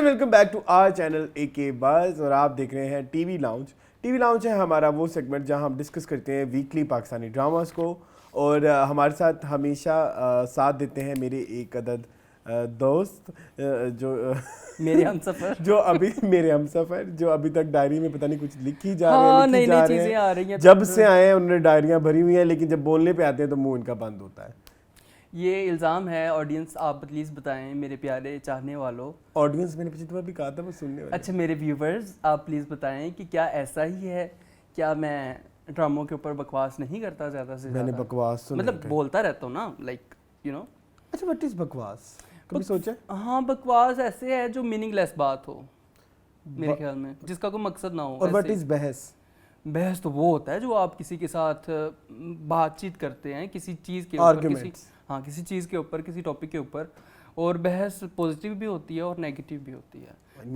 Welcome back to our channel AK buzz और आप देख रहे हैं टीवी लाउंज। टीवी लाउंज है हमारा वो सेगमेंट जहां हम डिस्कस करते हैं वीकली पाकिस्तानी ड्रामास को और हमारे साथ हमेशा साथ देते हैं मेरे एक अदद दोस्त जो मेरे हमसफर जो अभी मेरे हमसफर जो अभी तक डायरी में पता नहीं कुछ लिखी जा रहे हैं, हाँ, लिखी नई जा चीजें आ रही हैं। हैं। जब से आए हैं उन्होंने डायरियां भरी हुई हैं, लेकिन जब बोलने पे आते हैं तो मुंह इनका बंद होता है। ये इल्ज़ाम है ऑडियंस, आप प्लीज़ बताएं मेरे प्यारे चाहने वालों। ऑडियंस मैंने पिछली दफा भी कहा था, वो सुनने वाले। अच्छा मेरे व्यूवर्स, आप प्लीज़ बताएं कि क्या ऐसा ही है, क्या मैं ड्रामों के ऊपर बकवास नहीं करता ज़्यादा से मैंने ज़्यादा? बकवास सुना मतलब बोलता रहता हूँ ना, लाइक यू नो। अच्छा, व्हाट इज बकवास? कभी सोचा? हाँ, बकवास ऐसे है जो मीनिंगलेस बात हो मेरे ख्याल में, जिसका कोई मकसद ना हो। और व्हाट ऐसे। इज बहस? बहस तो वो होता है जो आप किसी के साथ बातचीत करते हैं किसी चीज़ के ऊपर, किसी चीज़ के ऊपर, किसी टॉपिक के ऊपर। और बहस पॉजिटिव भी होती है और नेगेटिव भी होती है।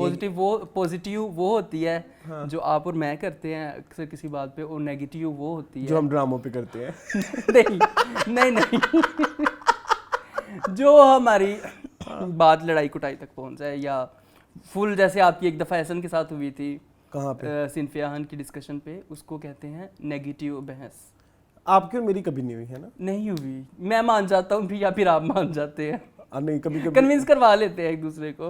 पॉजिटिव वो होती है हाँ। जो आप और मैं करते हैं अक्सर किसी बात पे, और नेगेटिव वो होती है जो हम ड्रामों पे करते हैं। नहीं जो हमारी बात लड़ाई कुटाई तक पहुंच जाए, या फुल जैसे आपकी एक दफ़ा एहसन के साथ हुई थी कहाँ पे? सिनफिया खान की डिस्कशन पे, उसको कहते हैं नेगेटिव बहस। आपकी और मेरी कभी नहीं हुई है ना? नहीं हुई, मैं मान जाता हूँ या फिर आप मान जाते हैं। नहीं, कभी कभी कन्विंस करवा लेते हैं एक दूसरे को।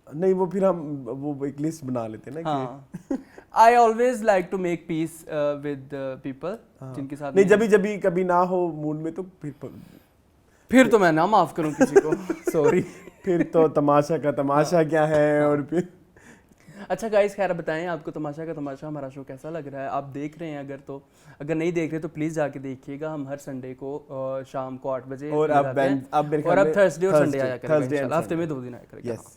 नहीं, वो फिर हम वो एक लिस्ट बना लेते हैं ना हाँ। I always like to make peace with people जिनके साथ नहीं, जब कभी ना हो मूड में तो फिर तो मैं ना माफ करूँ किसी को। सॉरी। फिर तो तमाशा का तमाशा क्या है। और फिर अच्छा गाइस, खैर बताएं आपको तमाशा का तमाशा हमारा शो कैसा लग रहा है? आप देख रहे हैं अगर नहीं देख रहे तो प्लीज़ जाके देखिएगा। हम हर संडे को शाम को 8 बजे और अब थर्सडे और संडे आया करेंगे, हफ्ते में 2 दिन आया करेंगे। यस,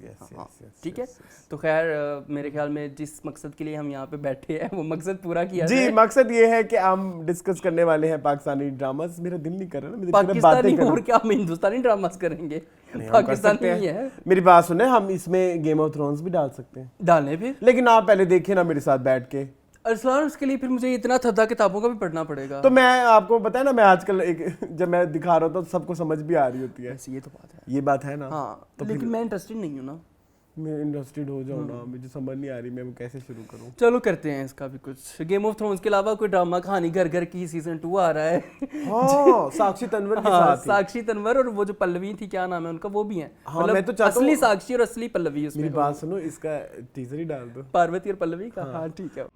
ठीक है। तो खैर मेरे ख्याल में जिस मकसद के लिए हम यहाँ पे बैठे हैं वो मकसद पूरा किया जी। मकसद ये है कि हम डिस्कस करने वाले हैं पाकिस्तानी ड्रामास। मेरा दिल नहीं कर रहा ना, पाकिस्तानी और क्या हम हिंदुस्तानी ड्रामास करेंगे? पाकिस्तानी ही है। मेरी बात सुने, हम इसमें गेम ऑफ थ्रोन्स भी डाल सकते हैं। डालें फिर, लेकिन आप पहले देखिए ना मेरे साथ बैठ के। अरसलान, उसके लिए फिर मुझे इतना थद्दा किताबों का भी पढ़ना पड़ेगा। तो मैं आपको पता है ना, मैं आजकल जब मैं दिखा रहा होता तो सबको समझ भी आ रही होती है। ये तो बात है, ये बात है ना। हाँ, तो लेकिन मैं इंटरेस्टेड नहीं हूँ ना। मैं इंटरेस्टेड हो जाऊँ ना, मुझे समझ नहीं आ रही मैं वो कैसे शुरू करूँ। चलो करते हैं इसका भी कुछ। गेम ऑफ थ्रोन्स के अलावा कोई ड्रामा कहानी घर घर की सीजन 2 आ रहा है। हाँ, साक्षी तन्वर के साथ। साक्षी तन्वर और वो जो पल्लवी थी, क्या नाम है उनका, वो भी है। हाँ, मैं तो चाहता असली साक्षी और असली पल्लवी उसमें। मेरी बात सुनो, इसका टीजर ही डाल दो, पार्वती और पल्लवी का। हाँ ठीक है।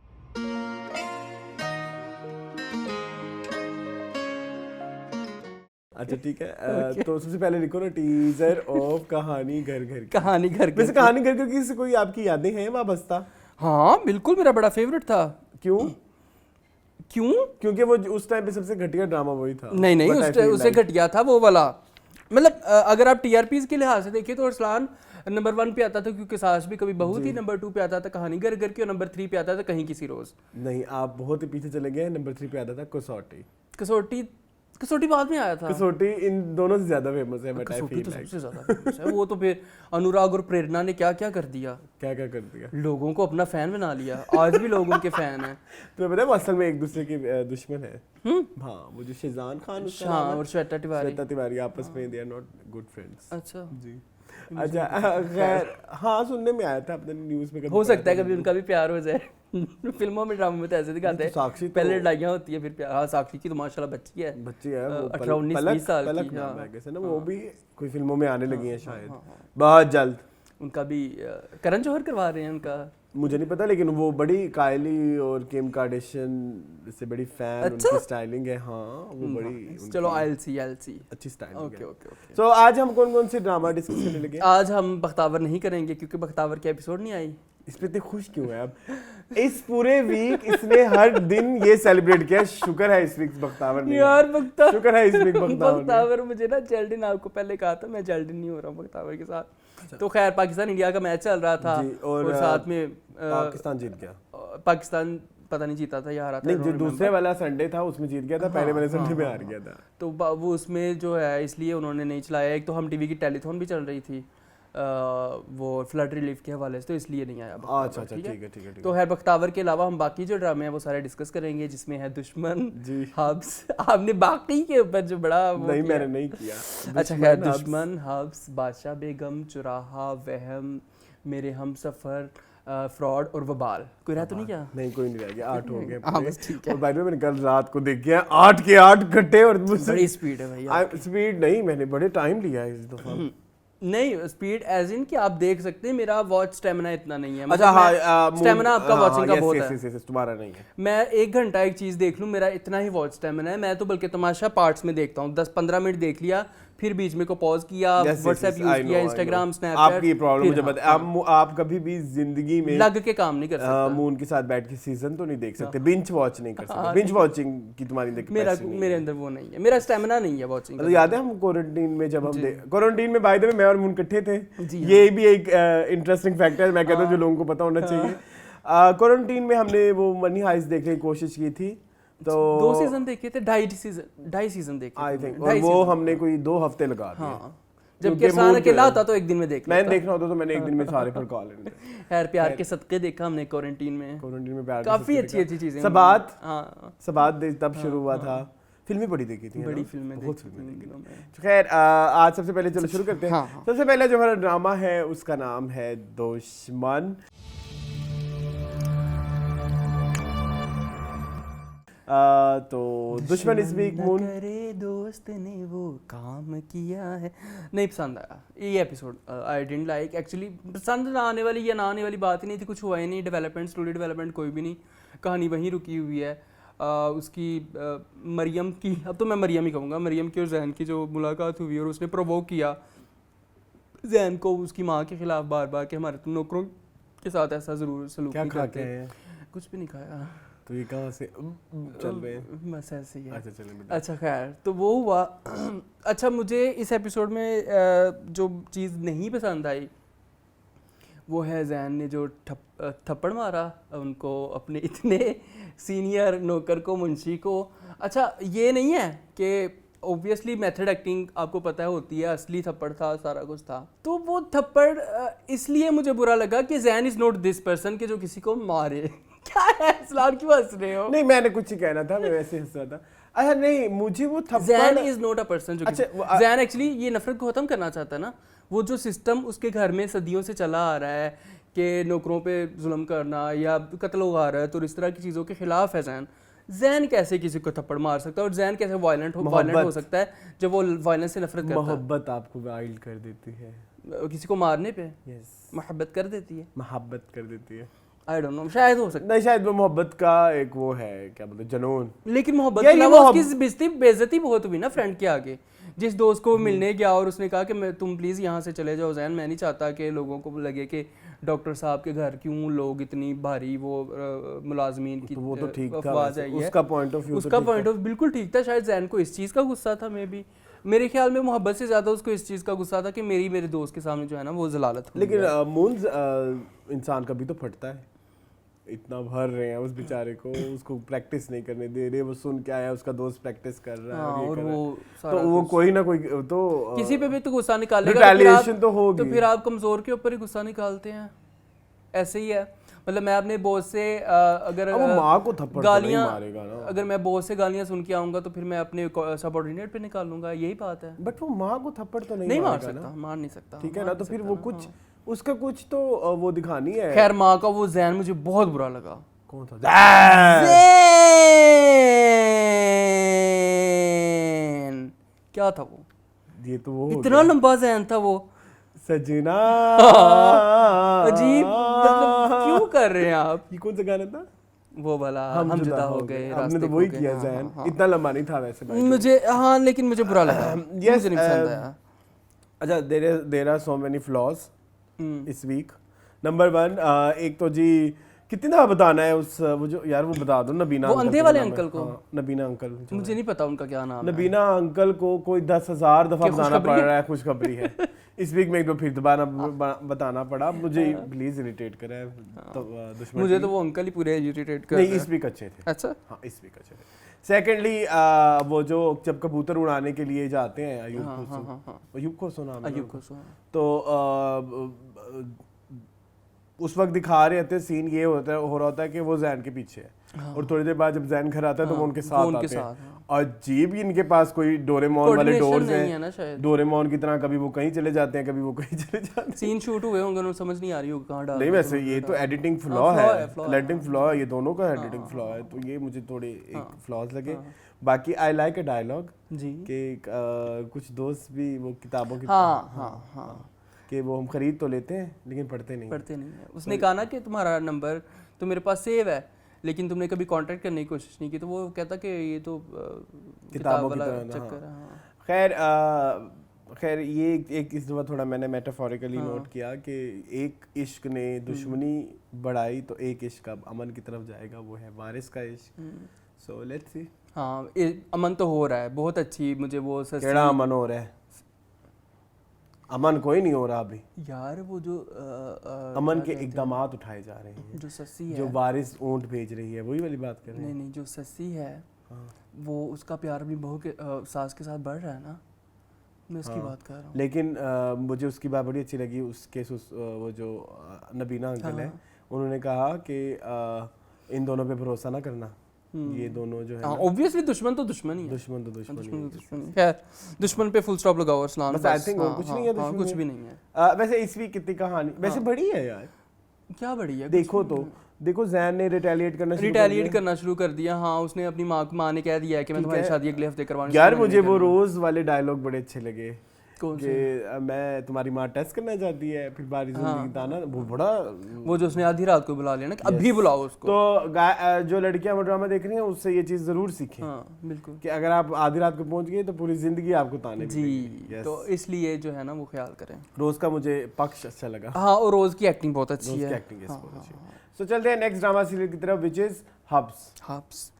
अच्छा ठीक है। तो सबसे पहले लिखो ना, टीजर ऑफ कहानी घर घर की। कहानी घर घर। वैसे कहानी घर घर की से कोई आपकी यादें हैं वाबस्ता? हाँ बिल्कुल, मेरा बड़ा फेवरेट था। क्यों? क्योंकि वो उस टाइम पे सबसे घटिया ड्रामा वही था। नहीं, उससे घटिया था वो वाला। मतलब अगर आप टीआरपीज के लिहाज से देखिए तो अरसलान नंबर 1 पे आता था क्योंकि सास भी कभी बहू थी, नंबर 2 पे आता था कहानी घर घर की, और नंबर 3 पे आता था कहीं किसी रोज। नहीं, आप बहुत ही पीछे चले गए। नंबर 3 पे आता था कसौटी बाद में आया था। कसौटी इन दोनों से ज्यादा फेमस है। कसौटी तो सबसे ज्यादा फेमस है। वो तो फिर अनुराग और प्रेरणा ने क्या क्या कर दिया, लोगों को अपना फैन बना लिया। आज भी लोग उनके फैन हैं। तो पता है वो असल में एक दूसरे के दुश्मन है। हाँ, वो जो शेजान खान और श्वेता तिवारी आपस में they are not good friends. अच्छा जी। अच्छा खैर, हाँ सुनने में आया था, अपने न्यूज़ में हो सकता है कभी उनका भी प्यार हो जाए। फिल्मों में ड्रामा में तो ऐसे दिखाते हैं, पहले लड़ाइयाँ होती है फिर प्यार। हाँ, साक्षी की तो माशाल्लाह बच्ची है 18-19-20 साल की। हाँ, वो भी कोई फिल्मों में आने लगी है शायद बहुत जल्द। उनका भी करण जौहर करवा रहे हैं उनका, मुझे नहीं पता, लेकिन वो बड़ी कायली और किम कार्दाशियन से बड़ी फैन। उनकी स्टाइलिंग है। हाँ, वो बड़ी। चलो I'll see अच्छी स्टाइलिंग है। ओके। तो आज हम कौन से ड्रामा डिस्कस करने लगे? आज हम बख्तावर नहीं करेंगे क्योंकि बख्तावर की एपिसोड नहीं आई। इस पे इतने खुश क्यों है अब? इस पूरे वीक इसने हर दिन ये सेलिब्रेट किया। शुक्र है इस वीक बख्तावर नहीं यार। शुक्र है इस वीक बख्तावर मुझे ना जेल्डिन, आपको पहले कहा था मैं जेल्डिन नहीं हो रहा हूँ बख्तावर के साथ। तो खैर पाकिस्तान इंडिया का मैच चल रहा था और साथ में पाकिस्तान जीत गया। पाकिस्तान पता नहीं जीता था या हारा था। नहीं, जो दूसरे वाला संडे था उसमें जीत गया था। पहले वाले संडे में हार गया था। तो वो उसमें जो है इसलिए उन्होंने नहीं चलाया। एक तो हम टीवी की टेलीथॉन भी चल रही थी वो फ्लड रिलीफ के हवाले से, तो इसलिए नहीं आया। अच्छा ठीक है। तो है बख्तावर के अलावा हम बाकी जो ड्रामे हैं वो सारे डिस्कस करेंगे, जिसमें है दुश्मन, हब्स। आपने बाकी के ऊपर जो बड़ा नहीं, मैंने नहीं किया। अच्छा खैर, दुश्मन, हब्स, बादशाह बेगम, चुराहा, वहम, मेरे हम सफ़र, फ्रॉड और वबाल। कोई रह तो नहीं क्या? नहीं, कोई नहीं रह गया, 8 हो गए। हाँ बस ठीक है। और भाई मैंने कल रात को देख गया 8 के 8 घंटे, और बड़ी स्पीड है भैया। स्पीड नहीं, मैंने बड़े टाइम लिया है इस दफा। नहीं स्पीड एज इन कि आप देख सकते हैं मेरा वॉच स्टेमिना इतना नहीं है। अच्छा हाँ, स्टेमिना आपका वॉचिंग का बहुत है, तुम्हारा नहीं है। मैं 1 घंटा एक चीज देख लूं, मेरा इतना ही वॉच स्टेमिना है। मैं तो बल्कि तमाशा पार्ट्स में देखता हूँ, 10-15 मिनट देख लिया, फिर बीच में को पॉज किया, व्हाट्सएप यूज किया, इंस्टाग्राम, स्नैपचैट। आपकी प्रॉब्लम मुझे पता है, आप कभी भी जिंदगी में लग के काम नहीं कर सकते। मून के साथ बैठ के सीजन तो नहीं देख सकते, बिंज वॉच नहीं कर सकते, बिंज वॉचिंग की तुम्हारी मेरे अंदर वो नहीं है, मेरा स्टेमिना नहीं है वॉचिंग का। याद है हम क्वारंटीन में जब हम क्वारंटीन में बाय द वे मैं और मून इकट्ठे थे, ये भी एक इंटरेस्टिंग फैक्टर है, मैं कहता हूँ जो लोगों को पता होना चाहिए। क्वारंटीन में हमने वो मनी हाइस्ट देखने की कोशिश की थी, तो 2 सीजन देखे थे, 2.5 सीजन देखे आई थिंक, और वो हमने कोई 2 हफ्ते लगा दिए। हाँ, जबकि आसान अकेला होता तो एक दिन में देख मैंने देखना होता तो मैंने एक दिन में सारे पर कॉल लेने थे। खैर प्यार के सदके देखा हमने क्वारंटीन में प्यार काफी अच्छी चीजें। सबात तब शुरू हुआ था। फिल्में बड़ी देखी थी, बड़ी फिल्में बहुत फिल्में देखी। खैर आज सबसे पहले चलो शुरू करते हैं। सबसे पहले जो हमारा ड्रामा है उसका नाम है दुश्मन। तो दुश्मन इस वीक मून करे दोस्त ने वो काम किया है, नहीं पसंद आया ये episode. I didn't like actually. पसंद ना आने वाली या ना आने वाली बात ही नहीं थी, कुछ हुआ ही नहीं, डेवलपमेंट, स्टोरी डेवलपमेंट कोई भी नहीं, कहानी वहीं रुकी हुई है। उसकी मरियम की, अब तो मैं मरियम ही कहूँगा, मरियम की और जैन की जो मुलाकात हुई और उसने प्रोवोक किया जैन को उसकी माँ के खिलाफ बार बार कि हमारे तुम नौकरों के साथ ऐसा जरूर सलूक नहीं करते। कुछ भी नहीं खाया। तो ये कहाँ से चल रहे हैं? बस ऐसे ही है। अच्छा चलें। अच्छा खैर, तो वो हुआ। अच्छा मुझे इस एपिसोड में जो चीज़ नहीं पसंद आई वो है जैन ने जो थप्पड़ मारा उनको, अपने इतने सीनियर नौकर को, मुंशी को। अच्छा ये नहीं है कि ऑब्वियसली मेथड एक्टिंग आपको पता है होती है, असली थप्पड़ था, सारा कुछ था। तो वो थप्पड़ इसलिए मुझे बुरा लगा कि Jain is not this person के जो किसी को मारे। क्या है सलाम, क्यों हंस रहे हो? नहीं मैंने कुछ ही कहना था, मैं वैसे हंस रहा था। अच्छा नहीं, मुझे वो थप्पड़, Jain is not a person जो जैन एक्चुअली ये नफरत को खत्म करना चाहता है ना। वो जो सिस्टम उसके घर में सदियों से चला आ रहा है कि नौकरों पे जुल्म करना या कत्ल हो रहा है, तो इस तरह की चीज़ों के खिलाफ है जैन। जैन कैसे किसी को थप्पड़ मार सकता है और जैन कैसे वायलेंट हो सकता है जब वो वायलेंस से नफरत करता है? मोहब्बत आपको वाइल्ड कर देती है, किसी को मारने पे मोहब्बत कर देती है। मोहब्बत कर देती है, आई डोंट नो, शायद हो सकता है। नहीं शायद वो मोहब्बत का एक वो है, क्या बोलते हैं, जुनून। लेकिन मोहब्बत के अलावा उसकी बेइज्जती बहुत हुई ना फ्रेंड के आगे। जिस दोस्त को मिलने गया और उसने कहा कि तुम प्लीज़ यहाँ से चले जाओ जैन, मैं नहीं चाहता कि लोगों को लगे कि डॉक्टर साहब के घर क्यों लोग इतनी भारी वो मुलाजमीन की, तो वो तो ठीक था, उसका पॉइंट ऑफ व्यू बिल्कुल ठीक था। शायद जैन को इस चीज़ का गुस्सा था, मे बी, मेरे ख्याल में मोहब्बत से ज़्यादा उसको इस चीज़ का गुस्सा था कि मेरे दोस्त के सामने जो है ना वो जलालत। लेकिन मून्स इंसान कभी तो फटता है, इतना भर रहे हैं उस बेचारे को, उसको प्रैक्टिस नहीं करने दे रहे, वो सुन के आया उसका दोस्त प्रैक्टिस कर रहा है और वो कोई ना कोई तो किसी पे भी तो गुस्सा निकालेगा, तो होगी। तो फिर आप कमजोर के ऊपर ही गुस्सा निकालते हैं, ऐसे ही है। मतलब मैं अपने बॉस से अगर माँ को थप्पड़ गालियाँ मारेगा ना, अगर मैं बॉस से गालियाँ सुन के आऊंगा तो फिर मैं अपने सबऑर्डिनेट पे निकाल लूंगा, यही बात है। बट वो माँ को थप्पड़ तो नहीं मार सकता, मार नहीं सकता, ठीक है ना। तो फिर वो कुछ उसका कुछ तो वो दिखानी है। खैर माँ का वो जैन मुझे बहुत बुरा लगा। कौन था? जैन क्या था वो? ये तो वो इतना लंबा जैन था वो, सजना। अजीब, मतलब क्यों कर रहे हैं आप? ये कौन सा गाना था? वो वाला हम जुदा हो गए, आपने तो वही किया जैन। इतना लंबा नहीं था वैसे मुझे, हाँ लेकिन मुझे बुरा लगा, मुझे नहीं पसंद आया। अच्छा there are so many flaws इस वीक। नंबर 1, एक तो जी कितना बताना है उस वो जो यार वो बता दो, नबीना वो अंधे वाले अंकल को। हाँ, नबीना अंकल, मुझे नहीं पता उनका क्या नाम है। नबीना अंकल को कोई 10,000 दफा बताना पड़ रहा है, खुशखबरी है। इस वीक में एक बार फिर दोबारा बताना पड़ा, मुझे प्लीज इरिटेट करे तो दुश्मन। मुझे तो वो अंकल ही पूरे इरिटेट कर नहीं, इस वीक अच्छे थे। अच्छा हाँ इस वीक अच्छे थे। सेकेंडली वो जो जब कबूतर उड़ाने के लिए जाते हैं अयूब खोसो नाम है, तो उस वक्त दिखा रहे थे सीन, ये हो रहा होता है कि वो जैन के पीछे है और थोड़ी देर बाद जब जैन घर आता है तो वो उनके साथ आते हैं अजीब ही इनके पास कोई डोरेमोन वाले डोर्स नहीं है हैं ना शायद। डोरेमोन की तरह कभी वो कहीं चले जाते हैं कभी वो कहीं चले जाते हैं। सीन शूट हुए होंगे उन्हें समझ नहीं आ रही होगी कहाँ डाल नहीं दिया वैसे ये तो एडिटिंग फ्लॉ है, एडिटिंग फ्लॉ है, ये दोनों का एडिटिंग फ्लॉ है, तो ये मुझे थोड़े एक फ्लॉज लगे। बाकी आई लाइक अ डायलॉग जी कि कुछ दोस्त भी वो किताबों की हाँ कि वो हम खरीद तो लेते हैं लेकिन पढ़ते नहीं है। उसने कहा ना कि तुम्हारा नंबर तो मेरे पास सेव है लेकिन तुमने कभी कांटेक्ट करने की कोशिश नहीं की, तो वो कहता कि ये तो किताब वाला चक्कर है। खैर ये एक इस दफा थोड़ा मैंने मेटाफोरिकली नोट किया कि एक इश्क ने दुश्मनी बढ़ाई तो एक इश्क अब अमन की तरफ जाएगा, वो है वारिस का इश्क। So let's see. हाँ अमन तो हो रहा है, बहुत अच्छी मुझे वो केड़ा अमन हो रहा है? अमन कोई नहीं हो रहा अभी यार, वो जो अमन के इकदामात उठाए जा रहे हैं, जो सस्सी है, जो वारिस ऊंट भेज रही है, वही वाली बात कर रहे हैं। नहीं जो सस्सी है वो उसका प्यार अपनी बहू के सास के साथ बढ़ रहा है ना, मैं उसकी बात कर रहा हूँ। लेकिन मुझे उसकी बात बड़ी अच्छी लगी, उसके वो जो नबीना अंकल है उन्होंने कहा कि इन दोनों पे भरोसा ना करना, ये दोनों जो है ऑब्वियसली दुश्मन तो दुश्मन ही है, दुश्मन खैर दुश्मन पे फुल स्टॉप लगाओ अरसलान। बस आई थिंक और कुछ नहीं है दुश्मन, कुछ भी नहीं है। वैसे इस वीक कितनी कहानी वैसे बड़ी है यार, क्या बड़ी है? देखो जैन ने रिटेलिएट करना शुरू कर दिया। हाँ उसने अपनी माँ ने कह दिया है कि मैं तुम्हारी शादी अगले हफ्ते करवाऊंगी। यार मुझे वो रोज वाले डायलॉग बड़े अच्छे लगे कि मैं तुम्हारी माँ टेस्ट करना चाहती है, फिर बारी जिंदगी दाना, वो बड़ा वो जो उसने आधी रात को बुला लिया ना कि अभी बुलाओ उसको। तो जो लड़कियां वो ड्रामा देख रही हैं उससे ये चीज जरूर सीखें। हाँ बिल्कुल, कि अगर आप आधी रात को पहुंच गए तो पूरी जिंदगी आपको ताने जी। तो इसलिए जो है ना वो ख्याल करें। रोज का मुझे पक्ष अच्छा लगा। हाँ और रोज की एक्टिंग बहुत अच्छी है। सो चलते हैं नेक्स्ट ड्रामा सीरियल की तरफ विच इज हब्स।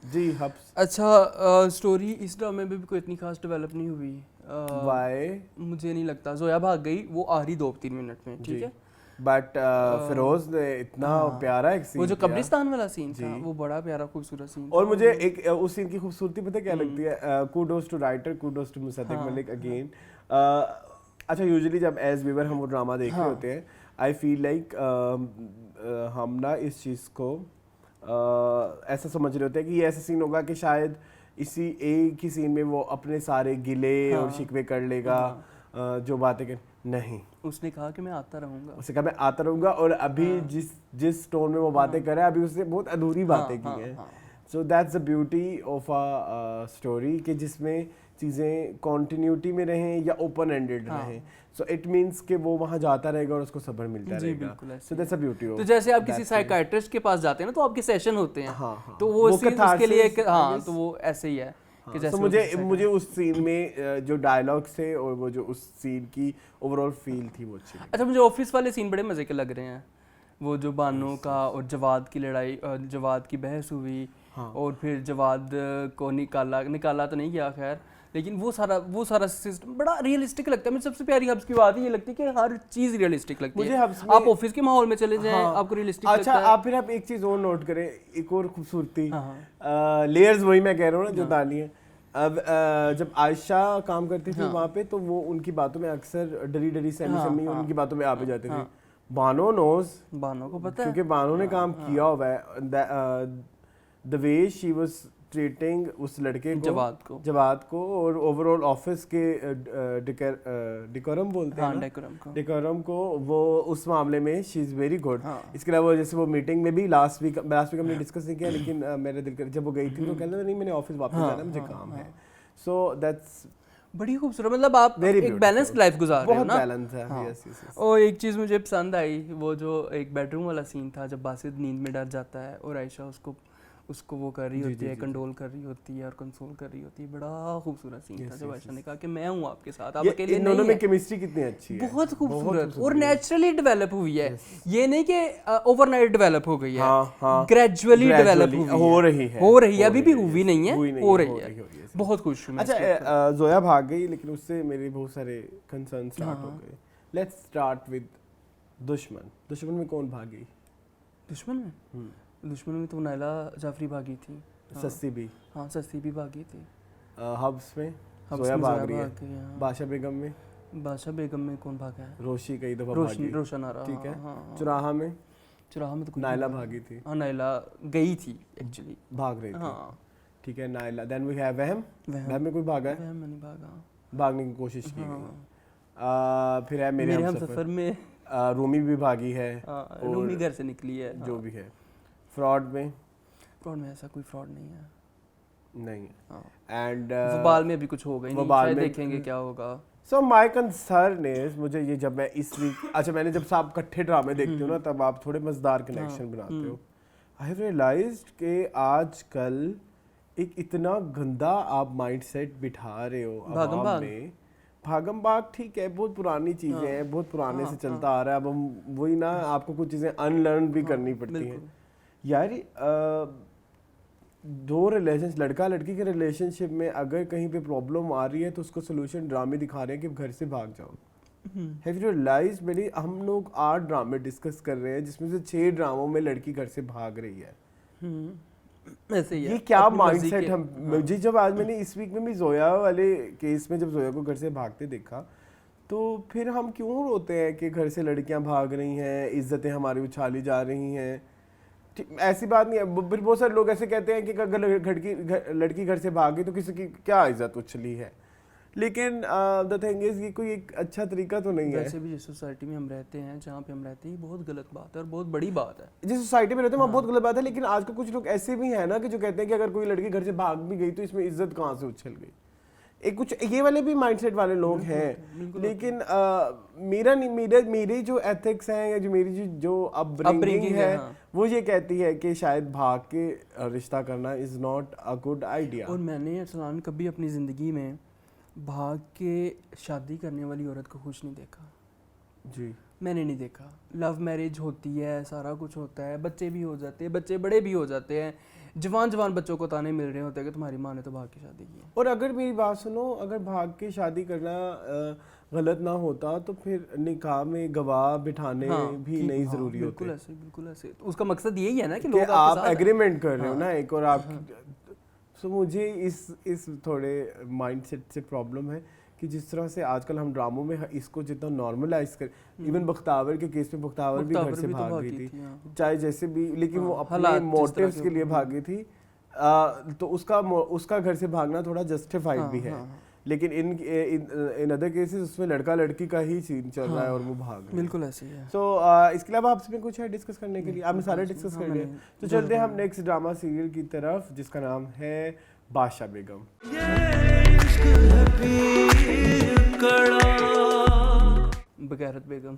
जी हब्स। अच्छा स्टोरी इस ड्रामे में भी कोई इतनी खास डेवलप नहीं हुई। वाई? मुझे नहीं लगता। जोया भाग गई, वो आ रही 2-3 मिनट में, ठीक है। बट फिरोज ने इतना प्यारा एक सीन, वो जो कब्रिस्तान वाला सीन था वो बड़ा प्यारा खूबसूरत सीन। और मुझे एक उस सीन की खूबसूरती पता क्या लगती है? Kudos to writer, kudos to Musaddiq Malik again. अच्छा यूजुअली जब एज व्यूअर हम वो ड्रामा देख रहे होते हैं, आई फील लाइक हम ना इस चीज़ को ऐसा समझ रहे होते हैं कि ये ऐसा सीन होगा कि शायद इसी एक ही सीन में वो अपने सारे गिले और शिकवे कर लेगा, जो बातें कर नहीं। उसने कहा कि मैं आता रहूंगा, उसने कहा मैं आता रहूंगा, और अभी जिस टोन में वो बातें कर रहा है अभी उसने बहुत अधूरी बातें की हैं। So that's the beauty of a story कि जिसमें चीज़ें कॉन्टिन्यूटी में रहें या ओपन एंडेड रहें। सो इट मींस कि वो वहाँ जाता रहेगा और उसको सब्र मिलता रहेगा। So that's the beauty of. तो जैसे आप किसी साइकियाट्रिस्ट के पास जाते हैं ना तो आपके सेशन होते हैं, तो वो उसके लिए तो वो ऐसे ही है। तो मुझे उस सीन में जो डायलॉग्स थे और वो जो उस सीन की ओवरऑल फील थी वो अच्छी। अच्छा मुझे ऑफिस वाले सीन बड़े मजे के लग रहे हैं, वो जो बानो का और जवाद की लड़ाई, जवाद की बहस हुई और फिर जवाद को निकाला तो नहीं गया खैर, लेकिन वो सारा सिस्टम बड़ा रियलिस्टिक लगता है। मुझे सबसे प्यारी हब्स की बात ये लगती है कि हर चीज रियलिस्टिक लगती है। आप ऑफिस के माहौल में चले जाएं, आपको रियलिस्टिक लगता है। अच्छा आप एक चीज और नोट करें, एक और खूबसूरती, लेयर्स वही मैं कह रहा हूँ ना जो डाली है। अब जब आयशा काम करती थी वहाँ पे तो वो उनकी बातों में अक्सर डरी सहमी उनकी बातों में आ भी जाते थे। बानो को पता है क्योंकि बानो ने काम किया हुआ है। The way she was treating उस लड़के को जवाद को और ओवरऑल ऑफिस के डेकोरम बोलते हैं ना, डेकोरम को, वो उस मामले में शी इज़ वेरी गुड। इसके अलावा जैसे वो मीटिंग में भी लास्ट वीक हमने डिस्कस नहीं किया, लेकिन मेरे दिल कर जब वो गई थी तो कहना नहीं मैंने ऑफिस वापस जाना, मुझे काम है। सो दैट्स बड़ी खूबसूरत, मतलब आप एक बैलेंस्ड लाइफ गुजार रहे हो ना। बैलेंस है। और एक चीज़ मुझे पसंद आई, वो जो एक बेडरूम वाला सीन था जब बासित नींद में डर जाता है और आयशा उसको वो कर रही होती है, कंट्रोल कर रही होती है और कंसोल कर रही होती है। बड़ा खूबसूरत सीन था जब आयशा ने कहा कि मैं हूँ आपके साथ, आप अकेले नहीं हैं। में केमिस्ट्री कितनी अच्छी है, बहुत खूबसूरत और नेचुरली डेवलप हुई है। ये नहीं कि ओवरनाइट डेवलप हो गई है, ग्रेजुअली डेवलप हो रही है, अभी भी हुई नहीं है, हो रही है। बहुत खुश हूँ। अच्छा जोया भाग गई लेकिन उससे मेरे बहुत सारे कंसर्न स्टार्ट हो गए। लेट्स स्टार्ट विद दुश्मन में कौन भाग गई? दुश्मन में तो नायला जाफरी भागी थी, सस्ती भी भागी थी। हब्स में जोया भाग रही है। बादशाह बेगम में कौन भागा है? रोशी कई दफा भागी, रोशन आ रहा, ठीक है। चुराहा चुराहा में तो कोई नायला भागी थी। हाँ नायला गई थी एक्चुअली, भाग रही थी। हाँ ठीक है नायला। देन वी हैव वहम। वहम में कोई भागा है? वहम में नहीं भागा, भागने की कोशिश की हाँ। गई। फिर है मेरे हम सफर में रूमी भी भागी है। रूमी घर से निकली है। जो भी है। फ्रॉड में ऐसा कोई फ्रॉड नहीं है। नहीं है। एंड वबाल में भी कुछ होगा ही नहीं, शायद देखेंगे क्या होगा। सो माय कंसर्न इज, मुझे ये जब मैं इस वीक, अच्छा मैंने जब से आप इकट्ठे ड्रामे देखते हो ना तब आप थोड़े मजेदार कनेक्शन बनाते हो। आई हैव रियलाइज्ड कि आजकल एक इतना गंदा आप माइंडसेट बिठा रहे हो अवाम में। भागम भाग ठीक है, बहुत पुरानी चीजें हैं, बहुत पुराने से चलता आ रहा है। अब हम वही ना, आपको कुछ चीजें अनलर्न भी करनी पड़ती हैं यार। दो रिलेशंस, लड़का लड़की के रिलेशनशिप में अगर कहीं पे प्रॉब्लम आ रही है तो उसको सोल्यूशन ड्रामे दिखा रहे हैं कि घर से भाग जाओ। हैव यू रियलाइज्ड मेरी, हम लोग 8 ड्रामे डिस्कस कर रहे हैं जिसमें से 6 ड्रामों में लड़की घर से भाग रही है। ऐसे ही ये क्या माइंडसेट हम मुझे जब आज मैंने इस वीक में भी जोया वाले केस में जब जोया को घर से भागते देखा तो फिर हम क्यों रोते हैं कि घर से लड़कियां भाग रही हैं, इज्जतें हमारी उछाली जा रही हैं। ऐसी बात नहीं है। फिर बहुत सारे लोग ऐसे कहते हैं कि अगर लड़की घर से भागी तो किसी की क्या इज्जत उछली है। लेकिन द थिंग इज, ये कोई एक अच्छा तरीका तो नहीं है। वैसे भी जिस सोसाइटी में हम रहते हैं, जहाँ पे हम रहते हैं, बहुत गलत बात है और बहुत बड़ी बात है। जिस सोसाइटी में रहते हैं वहाँ बहुत गलत बात है। लेकिन आजकल कुछ लोग ऐसे भी हैं ना कि जो कहते हैं कि अगर कोई लड़की घर से भाग भी गई तो इसमें इज्जत कहाँ से उछल गई। एक कुछ ये वाले भी माइंडसेट वाले लोग हैं। लेकिन मेरा नहीं, मेरे जो एथिक्स हैं या जो मेरी जो अपब्रिंगिंग है वो ये कहती है कि शायद भाग के रिश्ता करना is not a good idea. और मैंने अरसलान कभी अपनी ज़िंदगी में भाग के शादी करने वाली औरत को खुश नहीं देखा जी। मैंने नहीं देखा। लव मैरिज होती है, सारा कुछ होता है, बच्चे भी हो जाते हैं, बच्चे बड़े भी हो जाते हैं, जवान बच्चों को ताने मिल रहे होते हैं कि तुम्हारी माँ ने तो भाग के शादी की है। और अगर मेरी बात सुनो, अगर भाग के शादी करना गलत ना होता तो फिर निकाह में गवाह बिठाने भी नहीं जरूरी होते। बिल्कुल ऐसे। उसका मकसद यही है ना कि लोग आप एग्रीमेंट कर रहे हो ना एक, और आप सो मुझे इस थोड़े माइंडसेट से प्रॉब्लम है कि जिस तरह से आजकल हम ड्रामों में इसको जितना नॉर्मलाइज कर, इवन बख्तावर के केस में बख्तावर भी घर से भाग गई थी, चाहे जैसे भी, लेकिन वो अपने मोटिव्स के लिए भागी थी। तो उसका घर से भागना थोड़ा जस्टिफाइड भी है। लेकिन इन अदर केसेस उसमें लड़का लड़की का ही सीन चल रहा है और वो भाग रही है। बिल्कुल ऐसे ही है। सो इसके अलावा आपसे कुछ है डिस्कस करने के लिए? आपने सारे डिस्कस कर लिए, तो चलते हैं हम नेक्स्ट ड्रामा सीरियल की तरफ जिसका नाम है बादशाह बेगम। बगैरत बेगम।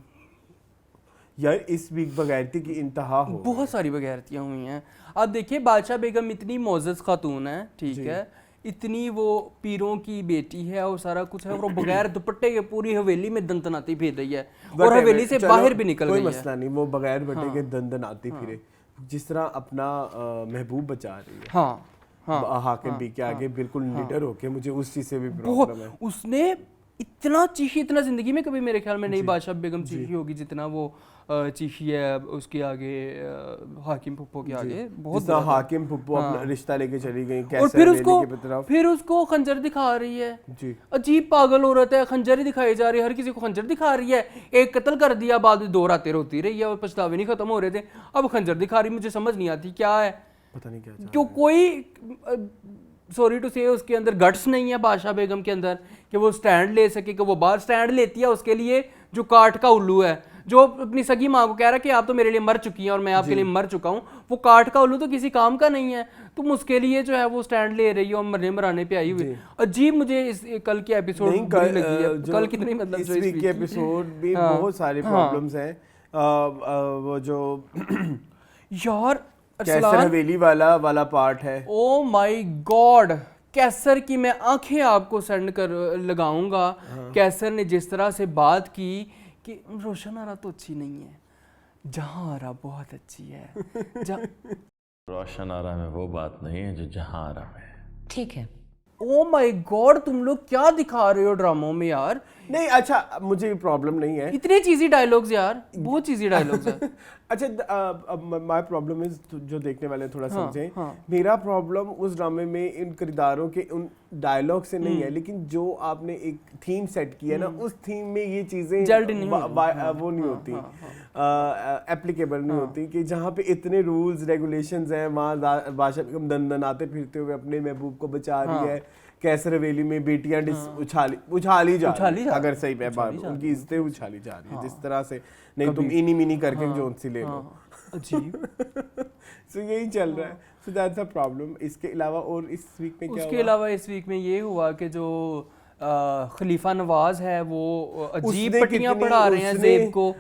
यार इस वीक बगैरती की इंतहा हो, बहुत सारी बगैरतियाँ हुई हैं। अब देखिए बादशाह बेगम इतनी मोअज़्ज़ज़ खातून है, ठीक है, इतनी वो पीरों की बेटी है और सारा कुछ है, और वो बगैर दुपट्टे के पूरी हवेली में दंदनाती फिर रही है और हवेली से बाहर भी निकल गई है। कोई मसला नहीं, वो बगैर दुपट्टे के दंदनाती फिरे, जिस तरह अपना महबूब बचा रही है। हाकिम भी के आगे बिल्कुल निडर होके, मुझे उस चीज से भी प्रॉब्लम है। उसने इतना चीखी, इतना जिंदगी में कभी मेरे ख्याल में नहीं बादशाह बेगम चीखी होगी जितना वो चीखी है उसके आगे, हाकिम पुप्पो के आगे। बहुत हाकिम पुप्पो अपना रिश्ता लेके चली गई और फिर उसको खंजर दिखा रही है जी। अजीब पागल औरत है, खंजर ही दिखाई जा रही है, हर किसी को खंजर दिखा रही है। एक कत्ल कर दिया, बाद में 2 रातें रोती रही है और पछतावे नहीं खत्म हो रहे थे, अब खंजर दिखा रही। मुझे समझ नहीं आती क्या है, पता नहीं क्या, क्यों कोई सॉरी टू से उसके अंदर गट्स नहीं है बादशाह बेगम के अंदर कि वो स्टैंड ले सके, कि वो बाहर स्टैंड लेती है उसके लिए जो काठ का उल्लू है, जो अपनी सगी माँ को कह रहा है कि आप तो मेरे लिए मर चुकी हैं और मैं आपके लिए मर चुका हूँ। वो काठ का उल्लू तो किसी काम का नहीं है, तुम उसके लिए जो है वो स्टैंड ले रही हो, मरने मराने पे आई हुई। अजीब मुझे इस कल की एपिसोड लगी है। कल कितनी मतलब इस वीक के एपिसोड भी बहुत सारे प्रॉब्लम्स हैं। वो जो यार कैसर हवेली वाला पार्ट है, ओ माय गॉड, कैसर की मैं आंखें आपको सेंड कर लगाऊंगा। कैसर ने जिस तरह से बात की कि रोशन आरा तो अच्छी नहीं है, जहां आरा बहुत अच्छी है। रोशन आरा में वो बात नहीं है जो जहां आरा में। ठीक है। ओ माय गॉड, तुम लोग क्या दिखा रहे हो ड्रामों में यार। नहीं अच्छा मुझे प्रॉब्लम नहीं है इतने चीजी डायलॉग्स यार, बहुत चीजी डायलॉग्स है। अच्छा माय प्रॉब्लम इज जो देखने वाले थोड़ा हाँ, समझें हाँ। मेरा प्रॉब्लम उस ड्रामे में इन किरदारों के उन डायलॉग से नहीं है, लेकिन जो आपने एक थीम सेट किया ना उस थीम में ये चीजें जल्द नहीं वो नहीं होती, एप्लीकेबल नहीं होती कि जहाँ पे इतने रूल्स रेगुलेशंस हैं वहाँ बादशाह बेगम दन आते फिरते हुए अपने महबूब को बचा रही है, कैसर हवेली में बेटियां उछाली जा रही हैं, अगर सही मैं बात उनकी इज्जतें उछाली जा रही है जिस तरह से, नहीं तुम इनी मिनी करके जोन सी ले लो, अजीब। सो यही चल रहा है, सो दैट्स अ प्रॉब्लम। इसके अलावा और इस वीक में क्या उसके अलावा इस वीक में ये हुआ कि जो खलीफा नवाज है वो अजीब पट्टियां पढ़ा रहे हैं ज़ेब को।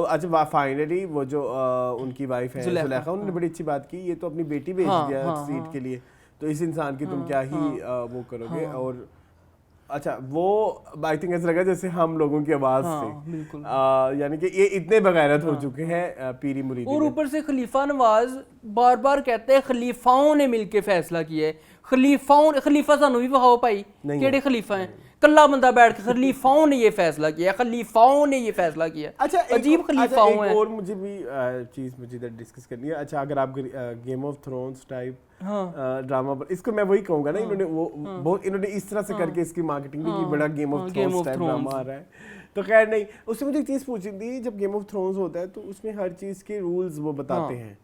अच्छा फाइनली वो जो उनकी वाइफ है जुलेखा, उन्होंने बड़ी अच्छी बात की, ये तो अपनी बेटी भेज दिया सीट के लिए, तो इस इंसान की तुम क्या ही वो करोगे। और अच्छा वो आई थिंक ऐसा लगा जैसे हम लोगों की आवाज से, यानी कि ये इतने बगैरत हो चुके हैं पीरी मुरीदी, और ऊपर से खलीफा नवाज बार बार कहते हैं खलीफाओं ने मिलके फैसला किया है। खलीफा सानू भी वहाओ भाई, केड़े खलीफा हैं? कल्ला बंदा बैठ के खलीफाओं ने ये फैसला किया, खलीफाओं ने ये फैसला किया। अच्छा अजीब खलीफाओं हैं। और मुझे भी चीज मुझे डिस्कस करनी है। अच्छा अगर आप game of Thrones type drama पर, इसको मैं वही कहूंगा ना, इन्होंने वो बहुत इन्होंने इस तरह से करके इसकी मार्केटिंग भी की, बड़ा Game of Thrones type drama आ रहा है। तो खैर नहीं, उससे मुझे एक चीज पूछी थी, जब गेम ऑफ थ्रोन्स होता है तो उसमें हर चीज के रूल्स वो बताते हैं,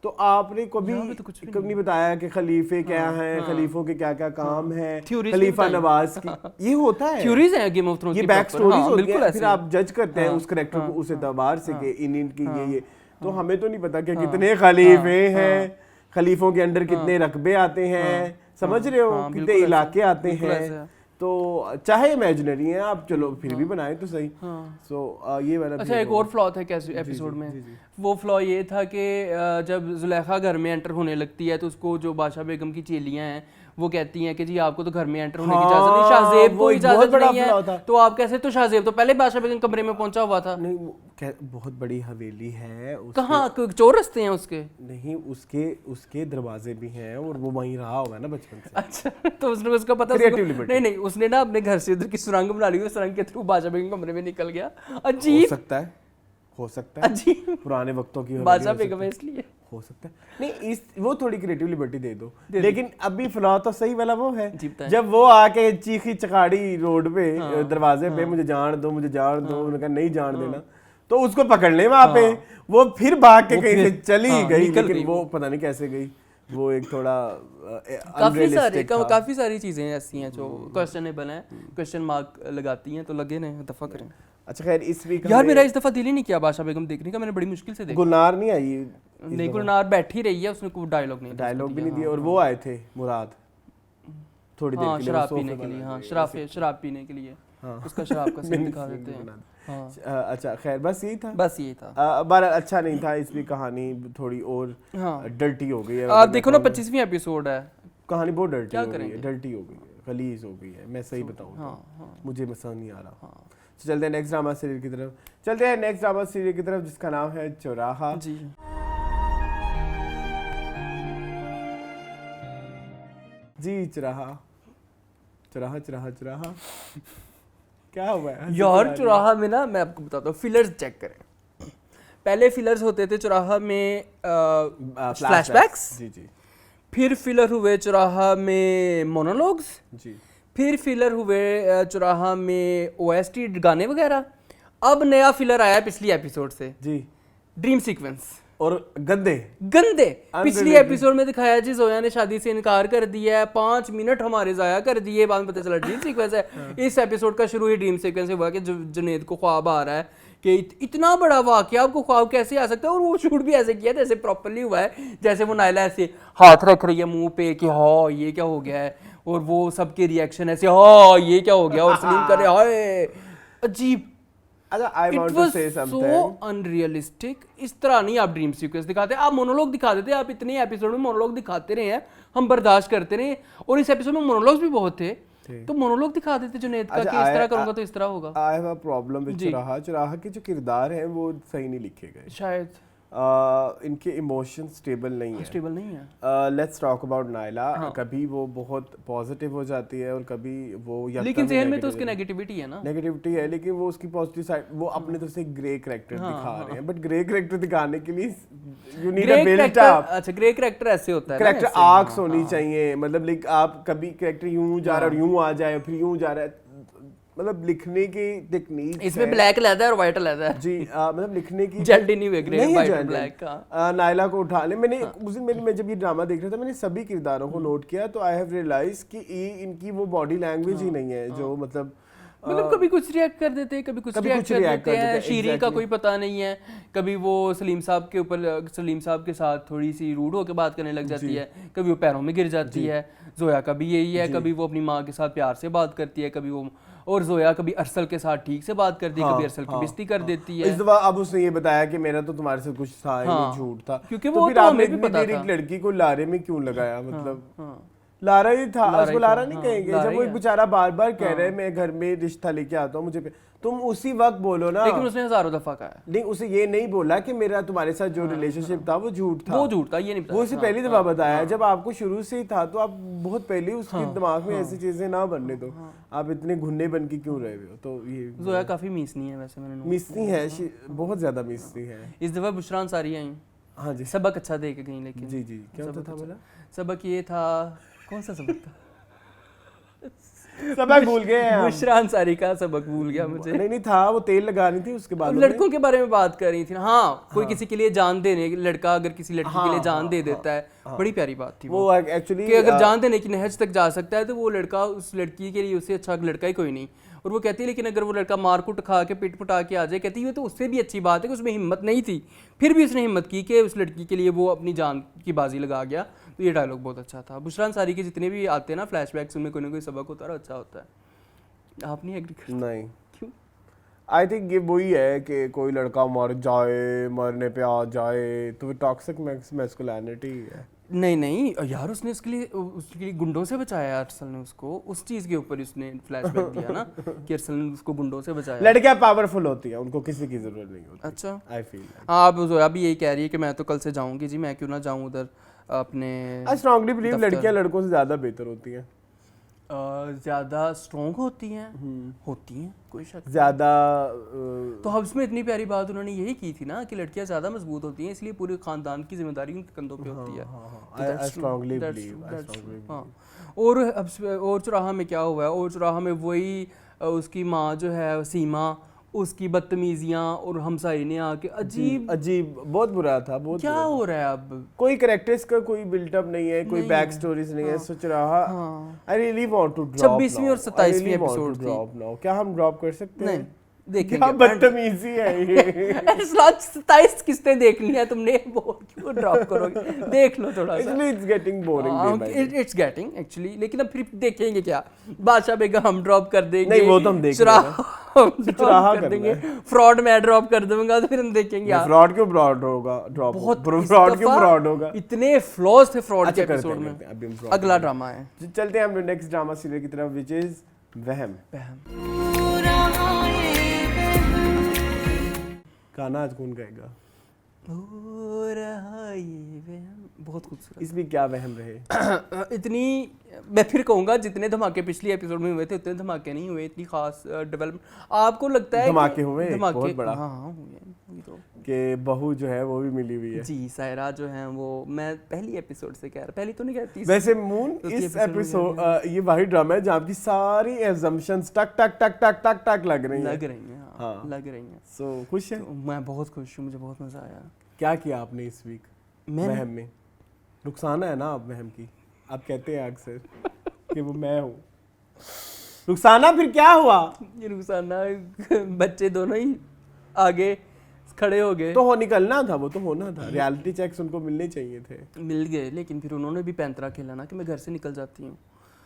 तो आपने कभी कभी नहीं बताया कि खलीफे क्या हैं, खलीफों के क्या क्या काम है, खलीफा नवाज की ये होता है, थ्योरीज हैं गेम ऑफ थ्रोन्स की, ये बैक स्टोरीज होती है, फिर आप जज करते हैं उस कैरेक्टर को उस एतबार से कि इनकी ये, तो हमें तो नहीं पता कि कितने खलीफे हैं, खलीफों के अंडर कितने रकबे आते हैं, समझ रहे हो, कितने इलाके आते हैं, तो चाहे इमेजिनरी हैं आप, चलो फिर भी बनाए तो सही। सो ये वाला। अच्छा एक और फ्लॉ था कैसे एपिसोड में, वो फ्लॉ ये था कि जब जुलेखा घर में एंटर होने लगती है तो उसको जो बादशाह बेगम की चेलियां हैं वो कहती हैं कि जी आपको तो घर में एंटर होने की इजाजत नहीं, शाहजेब को इजाजत नहीं है, तो आप कैसे, तो शाहजेब तो पहले बादशाह बेगम कमरे में पहुंचा हुआ था। नहीं बहुत बड़ी हवेली है, कहाँ चोर रस्ते हैं उसके? नहीं उसके दरवाजे भी हैं और वो वहीं रहा होगा ना बचपन से। अच्छा तो उसने उसका पता नहीं उसने ना अपने घर से उधर की सुरंग बना ली, उस सुरंग के थ्रू बादशाह बेगम कमरे में निकल गया। अजीब, हो सकता है अजीब, पुराने वक्तों की बादशाह बेगम है इसलिए हो सकता है। नहीं वो थोड़ी क्रिएटिव लिबर्टी दे दो, लेकिन अभी फिलहाल तो सही वाला वो है जब वो आके चीखी चकाड़ी रोड पे दरवाजे पे, मुझे जान दो उन्होंने कहा नहीं जान देना, तो उसको पकड़ने वहां पे वो फिर भाग के कहीं से चली गई, लेकिन वो पता नहीं कैसे गई, वो एक थोड़ा काफी सारी चीजें ऐसी हैं जो क्वेश्चनेबल हैं, क्वेश्चन मार्क लगाती हैं, तो लगे ना दफा करें। अच्छा खैर इस वीक यार मेरा इस दफा दिल ही नहीं किया बादशाह बेगम देखने का, मैंने बड़ी मुश्किल से देखा। गुलनार नहीं आई? नहीं गुलनार बैठी रही है, उसने कोई डायलॉग भी नहीं दिया, और वो आए थे मुराद थोड़ी देर के लिए शराब पीने के लिए, शराब पीने के लिए उसका शराब का सीन दिखा देते हैं। अच्छा खैर बस यही था बार अच्छा नहीं था, इसमें कहानी थोड़ी और डर्टी हो गई है। आप देखो ना 25वीं एपिसोड है, कहानी बहुत डर्टी हो गई है, गलीज हो गई है, मैं सही बताऊं मुझे मसला नहीं आ रहा। चलते हैं नेक्स्ट ड्रामा सीरियल की तरफ जिसका नाम है चौराहा। जी चौराहा क्या हुआ है यार? चौराहा में ना मैं आपको बताता हूँ, फिलर्स चेक करें। पहले फिलर्स होते थे चौराहा में फ्लैशबैक्स, जी फिर फिलर हुए चौराहा में मोनोलॉग्स, जी फिर फिलर हुए चौराहा में ओएसटी गाने वगैरह, अब नया फिलर आया पिछली एपिसोड से, जी ड्रीम सीक्वेंस और गंदे पिछली एपिसोड में दिखाया जी जोया ने शादी से इनकार कर दिया है, 5 मिनट हमारे जाया कर दिए, बाद में पता चला ड्रीम सीक्वेंस है। इस एपिसोड का शुरू ही ड्रीम सीक्वेंस से हुआ कि जुनैद को ख्वाब आ रहा है कि इतना बड़ा वाकया आपको ख्वाब कैसे आ सकता है, और वो शूट भी ऐसे किया जैसे प्रॉपर्ली हुआ है, जैसे वो नायला ऐसे हाथ रख रही है मुंह पे कि हाँ ये क्या हो गया है, और वो सबके रिएक्शन ऐसे हाँ ये क्या हो गया, और सलीम करे हाय, अजीब। It was so unrealistic। इस तरह नहीं आप ड्रीम सीक्वेंस दिखाते, आप मोनोलॉग दिखा देते, आप इतने एपिसोड में मोनोलॉग दिखाते रहे हैं, हम बर्दाश्त करते रहे, और इस एपिसोड में मोनोलॉग्स भी बहुत थे, तो मोनोलॉग दिखा देते जुनैद का कि इस तरह करूंगा तो इस तरह होगा। I have a problem with चौराहा के जो किरदार हैं वो सही नहीं लिखे गए, शायद इनके इमोशन स्टेबल नहीं है। स्टेबल नहीं है। Let's talk about Naila. कभी वो बहुत पॉजिटिव हो जाती है और कभी वो लेकिन ज़हन में तो उसकी नेगेटिविटी है ना। नेगेटिविटी है, लेकिन वो उसकी पॉजिटिव साइड, वो अपने तरफ से ग्रे कैरेक्टर दिखा रहे हैं, बट ग्रे कैरेक्टर दिखाने के लिए you need a built up. अच्छा, ग्रे कैरेक्टर ऐसे होता है, कैरेक्टर आर्क्स होनी चाहिए, मतलब लाइक आप कभी कैरेक्टर यूं जा रहा है और यूं आ जाए फिर यूं जा रहा है, मतलब लिखने की टेक्निक इसमें ब्लैक लहदा है और व्हाइट लहदा है जी। मतलब लिखने की जल्दी नहीं हुए ग्रे व्हाइट और ब्लैक का। नायला को उठा ले। मैंने उस दिन मैं जब ये ड्रामा देख रहा था, मैंने सभी किरदारों को नोट किया, तो आई हैव रियलाइज कि इनकी वो बॉडी लैंग्वेज ही नहीं है जो मतलब कभी कुछ रिएक्ट कर देते हैं, कभी कुछ रिएक्ट कर देते हैं। शीरी का कोई पता नहीं है, कभी वो सलीम साहब के ऊपर, सलीम साहब के साथ थोड़ी सी रूड होकर बात करने लग जाती है, कभी वो पैरों में गिर जाती है। जोया का भी यही है, कभी वो अपनी माँ के साथ प्यार से बात करती है, कभी वो, और जोया कभी अरसल के साथ ठीक से बात करती है, कभी अरसल की बेइज्जती कर देती है। इस दफा अब उसने ये बताया कि मेरा तो तुम्हारे से कुछ था, ये झूठ था, क्योंकि वो फिर आपने भी पता था। एक लड़की को लारे में क्यों लगाया, मतलब लारा ही था, उसको लारा नहीं कहेंगे। जब वो एक बेचारा बार बार कह रहे हैं मैं घर में रिश्ता लेके आता हूँ, मुझे तुम उसी वक्त बोलो ना। लेकिन उसने हजारों दफा कहा है, नहीं उसे ये नहीं बोला कि मेरा तुम्हारे साथ जो रिलेशनशिप था वो झूठ था, वो झूठ था, ये नहीं, वो उसे पहली दफा बताया। जब आपको शुरू से ही था तो आप बहुत पहले उसके दिमाग में ऐसी चीजें ना बनने दो, आप इतने घुन्ने बन के क्यों रहे हो। तो ये जोया काफी मीसनी है वैसे, मैंने मीसनी है, बहुत ज्यादा मीसनी है। इस दफा बुशरा अंसारी आई, हाँ जी, सबक अच्छा दे के गई। लेकिन जी जी क्या होता था बोला, सबक ये था, कौन सा सबक था? सबक भूल गए हैं। बुशरा अंसारी का सबक भूल गया मुझे। नहीं था, वो तेल लगा रही थी उसके बाद लड़कों के बारे में बात कर रही थी। हाँ, कोई किसी के लिए जान देने, लड़का अगर किसी लड़की के लिए जान दे देता है, बड़ी प्यारी बात थी वो एक्चुअली कि अगर जान देने की नहज तक जा सकता है तो वो लड़का उस लड़की के लिए उससे अच्छा लड़का ही कोई नहीं। और वो कहती है लेकिन अगर वो लड़का मार कुट खा के पिट पुटा के आ जाए, कहती है तो उससे भी अच्छी बात है कि उसमें हिम्मत नहीं थी, फिर भी उसने हिम्मत की कि उस लड़की के लिए वो अपनी जान की बाजी लगा गया। तो ये डायलॉग बहुत अच्छा था। बुशरा अंसारी के जितने भी आते हैं ना फ्लैशबैक्स, उनमें कोई ना कोई सबक होता है, अच्छा होता है। आप नहीं एग्री करते? नहीं, क्यों? आई थिंक ये वही है कि कोई लड़का मर जाए, मरने पे आ जाए तो टॉक्सिक मैस्कुलिनिटी है। नहीं यार, उसने उसके लिए गुंडों से बचाया अरसल ने उसको, उस चीज के ऊपर उसने फ्लैशबैक दिया ना कि अरसल ने उसको गुंडों से बचाया। लड़कियां पावरफुल होती हैं, उनको किसी की जरूरत नहीं होती। अच्छा, आई फील आप जोया भी यही कह रही है कि मैं तो कल से जाऊंगी जी, मैं क्यों ना जाऊं उधर अपने। आई स्ट्रांगली बिलीव लड़कियां लड़कों से ज्यादा बेहतर होती हैं, ज्यादा स्ट्रॉन्ग होती हैं, कोई शक ज्यादा। तो हब्स में इतनी प्यारी बात उन्होंने यही की थी ना कि लड़कियां ज्यादा मजबूत होती हैं, इसलिए पूरे खानदान की जिम्मेदारी उनके कंधों पे होती है। I strongly believe. हाँ, और चौराहा में क्या हुआ है, और चौराहा में वही उसकी माँ जो है सीमा, उसकी बदतमीजियां, और हमसाई ने आके अजीब बहुत बुरा था, बहुत क्या हो रहा है। अब कोई कैरेक्टर्स का कोई बिल्डअप नहीं है, कोई बैक स्टोरीज नहीं है। सोच रहा I really want to drop 26वीं और 27वीं एपिसोड ड्रॉप नाउ। क्या हम ड्रॉप कर सकते हैं? नहीं, देखेंगे। क्या बदतमीजी है ये। 27 किस्तें देखनी है तुमने, क्यों ड्रॉप करोगे? देख लो थोड़ा सा। Actually it's getting boring day by day. It's getting actually, लेकिन अब फिर देखेंगे क्या? बादशाह बेगम हम ड्रॉप कर देंगे, नहीं वो तो हम देख चुराहा कर देंगे, फ्रॉड मैं ड्रॉप कर दूंगा, तो फिर हम देखेंगे फ्रॉड क्यों फ्रॉड होगा, ड्रॉप बहुत फ्रॉड क्यों फ्रॉड होगा, इतने फ्लॉज थे फ्रॉड के अच्छा, एपिसोड में। अगला ड्रामा है, चलते हैं हम नेक्स्ट ड्रामा सीरियल की तरफ, विच इज वहम। गाना आज कौन गाएगा? बहुत खूबसूरत। इसमें क्या वहम रहे? इतनी, मैं फिर कहूंगा जितने धमाके पिछले एपिसोड में हुए थे उतने धमाके नहीं हुए, इतनी खास डेवलपमेंट। आपको लगता है धमाके हुए? धमाके बहुत बड़ा। हाँ हुए तो कि बहू जो है वो भी मिली हुई है। जी, सायरा जो है वो, मैं पहली एपिसोड से कह रहा, पहली तो नहीं कहती वैसे मून इस एपिसोड ये वही ड्रामा है जहाँ की सारी एजम्पशंस टक टक टक टक टक टक लग रही हैं। हाँ, लग रही हैं। सो खुश है? तो मैं बहुत खुश हूँ, मुझे बहुत मजा आया। क्या किया आपने इस वीक वहम में? रुखसाना है ना आप वहम की, आप कहते हैं अक्सर कि वो मैं हूँ। रुखसाना फिर क्या हुआ? ये रुखसाना बच्चे दोनों ही आगे खड़े हो गए, तो हो निकलना था, वो तो होना था, रियलिटी चेक्स उनको मिलने चाहिए थे, मिल गए। लेकिन फिर उन्होंने भी पैंतरा खेला ना कि मैं घर से निकल जाती हूँ।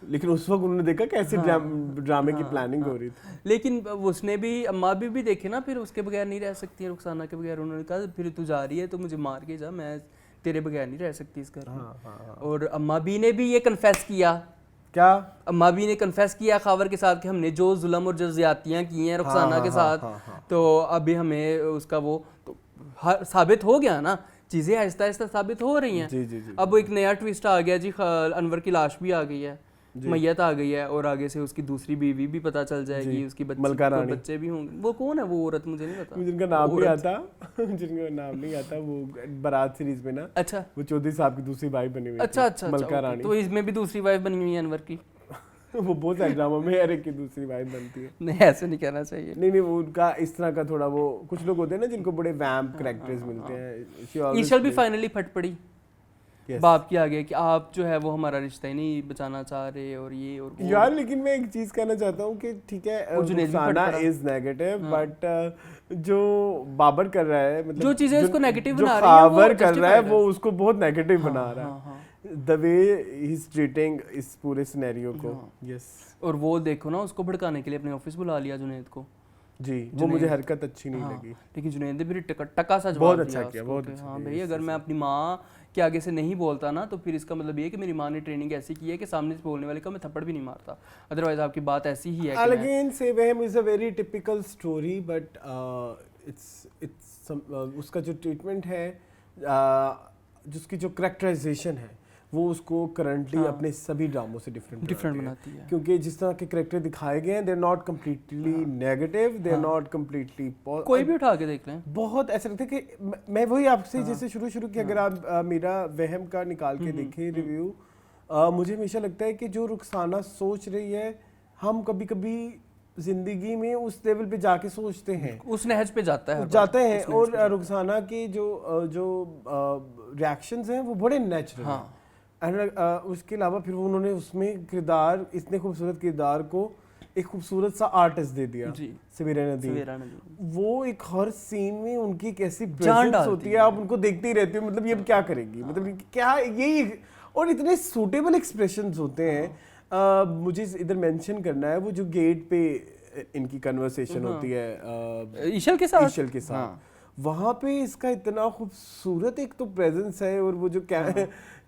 लेकिन उस वक्त उन्होंने देखा कैसे ड्रामे की प्लानिंग हो रही थी। लेकिन उसने भी, अम्मा भी देखे ना, फिर उसके बगैर नहीं रह सकती है रुखसाना के बगैर। उन्होंने कहा फिर तू जा रही है तो मुझे मार के जा, मैं तेरे बगैर नहीं रह सकती इस घर में। और अम्मा भी ने भी ये कन्फेस किया। क्या? अम्मा भी ने कन्फेस किया खावर के साथ कि हमने जो जुल्म और जो ज्यादतियाँ की हैं रुखसाना के साथ, तो अभी हमें उसका वो, तो साबित हो गया ना, चीज़ें आहिस्ता आहिस्ता साबित हो रही हैं। जी जी जी। अब एक नया ट्विस्ट आ गया जी, अनवर की लाश भी आ गई है, मैयत आ गई है, और आगे से उसकी दूसरी बीवी भी पता चल जाएगी, उसकी बच्चे भी होंगे। वो कौन है वो औरत, मुझे नहीं पता, जिनका नाम नहीं आता जिनका नाम नहीं आता, वो बारात सीरीज में ना, अच्छा, वो चौधरी साहब की दूसरी वाइफ बनी हुई अच्छा थी, अच्छा, मलका रानी। तो इसमें भी दूसरी वाइफ बनी हुई है अनवर की। वो बहुत सारे ड्रामा में हर एक की दूसरी वाइफ बनती है। नहीं, ऐसे नहीं कहना चाहिए। नहीं वो उनका इस तरह का थोड़ा, वो कुछ लोग होते हैं ना जिनको बड़े वैम्प कैरेक्टर्स मिलते हैं। ईशल भी फाइनली फट पड़ी बाप की आगे कि आप जो है वो हमारा रिश्ता ही नहीं बचाना चाह रहे, और ये और वो। यार लेकिन मैं एक चीज कहना चाहता हूँ कि ठीक है, रुखसाना इज नेगेटिव, बट जो बाबर कर रहा है, मतलब जो चीजें उसको नेगेटिव बना रही है, वो बाबर कर रहा है वो उसको बहुत नेगेटिव बना रहा है, the way he is treating इस पूरे सिनेरियो को। यस, और वो देखो ना, उसको भड़काने के लिए अपने ऑफिस बुला लिया जुनैद को जी, वो मुझे हरकत अच्छी नहीं लगी, लेकिन जुनैद ने भी टका सा जवाब बहुत अच्छा किया, बहुत अच्छा। हाँ भाई, अगर मैं अपनी माँ के आगे से नहीं बोलता ना, तो फिर इसका मतलब ये कि मेरी माँ ने ट्रेनिंग ऐसी की है कि सामने से बोलने वाले का मैं थप्पड़ भी नहीं मारता, अदरवाइज आपकी बात ऐसी ही है। अगेन से वहम is a very typical story, but it's उसका जो ट्रीटमेंट है, जिसकी जो करैक्टराइजेशन है, वो उसको करंटली अपने सभी ड्रामों से डिफरेंट बनाती है, क्योंकि जिस तरह के करैक्टर दिखाए गए हैं, they are not completely negative, they are not completely, कोई भी उठा के देख लें, बहुत ऐसा लगता है कि मैं वही आपसे जैसे शुरू की अगर आप मेरा वहम का निकाल के देखें रिव्यू, मुझे हमेशा लगता है कि जो रुखसाना सोच रही है, हम कभी कभी जिंदगी में उस लेवल पे जाके सोचते हैं, उस नहज पे जाते हैं, और रुखसाना के जो रिएक्शंस हैं वो बड़े नेचुरल हैं। उसके अलावा फिर उन्होंने उसमें किरदार, इतने खूबसूरत किरदार को एक खूबसूरत सा आर्टिस्ट दे दिया, समीरा नदीम। वो एक हर सीन में उनकी कैसी प्रेजेंस होती है, आप उनको देखते ही रहते हो, मतलब ये क्या करेगी, मतलब क्या यही, और इतने सूटेबल एक्सप्रेशंस होते हैं। मुझे इधर मेंशन करना है वो जो गेट पे इनकी कन्वर्सेशन होती है ईशल के साथ, वहाँ पे इसका इतना खूबसूरत एक तो प्रेजेंस है, और वो जो क्या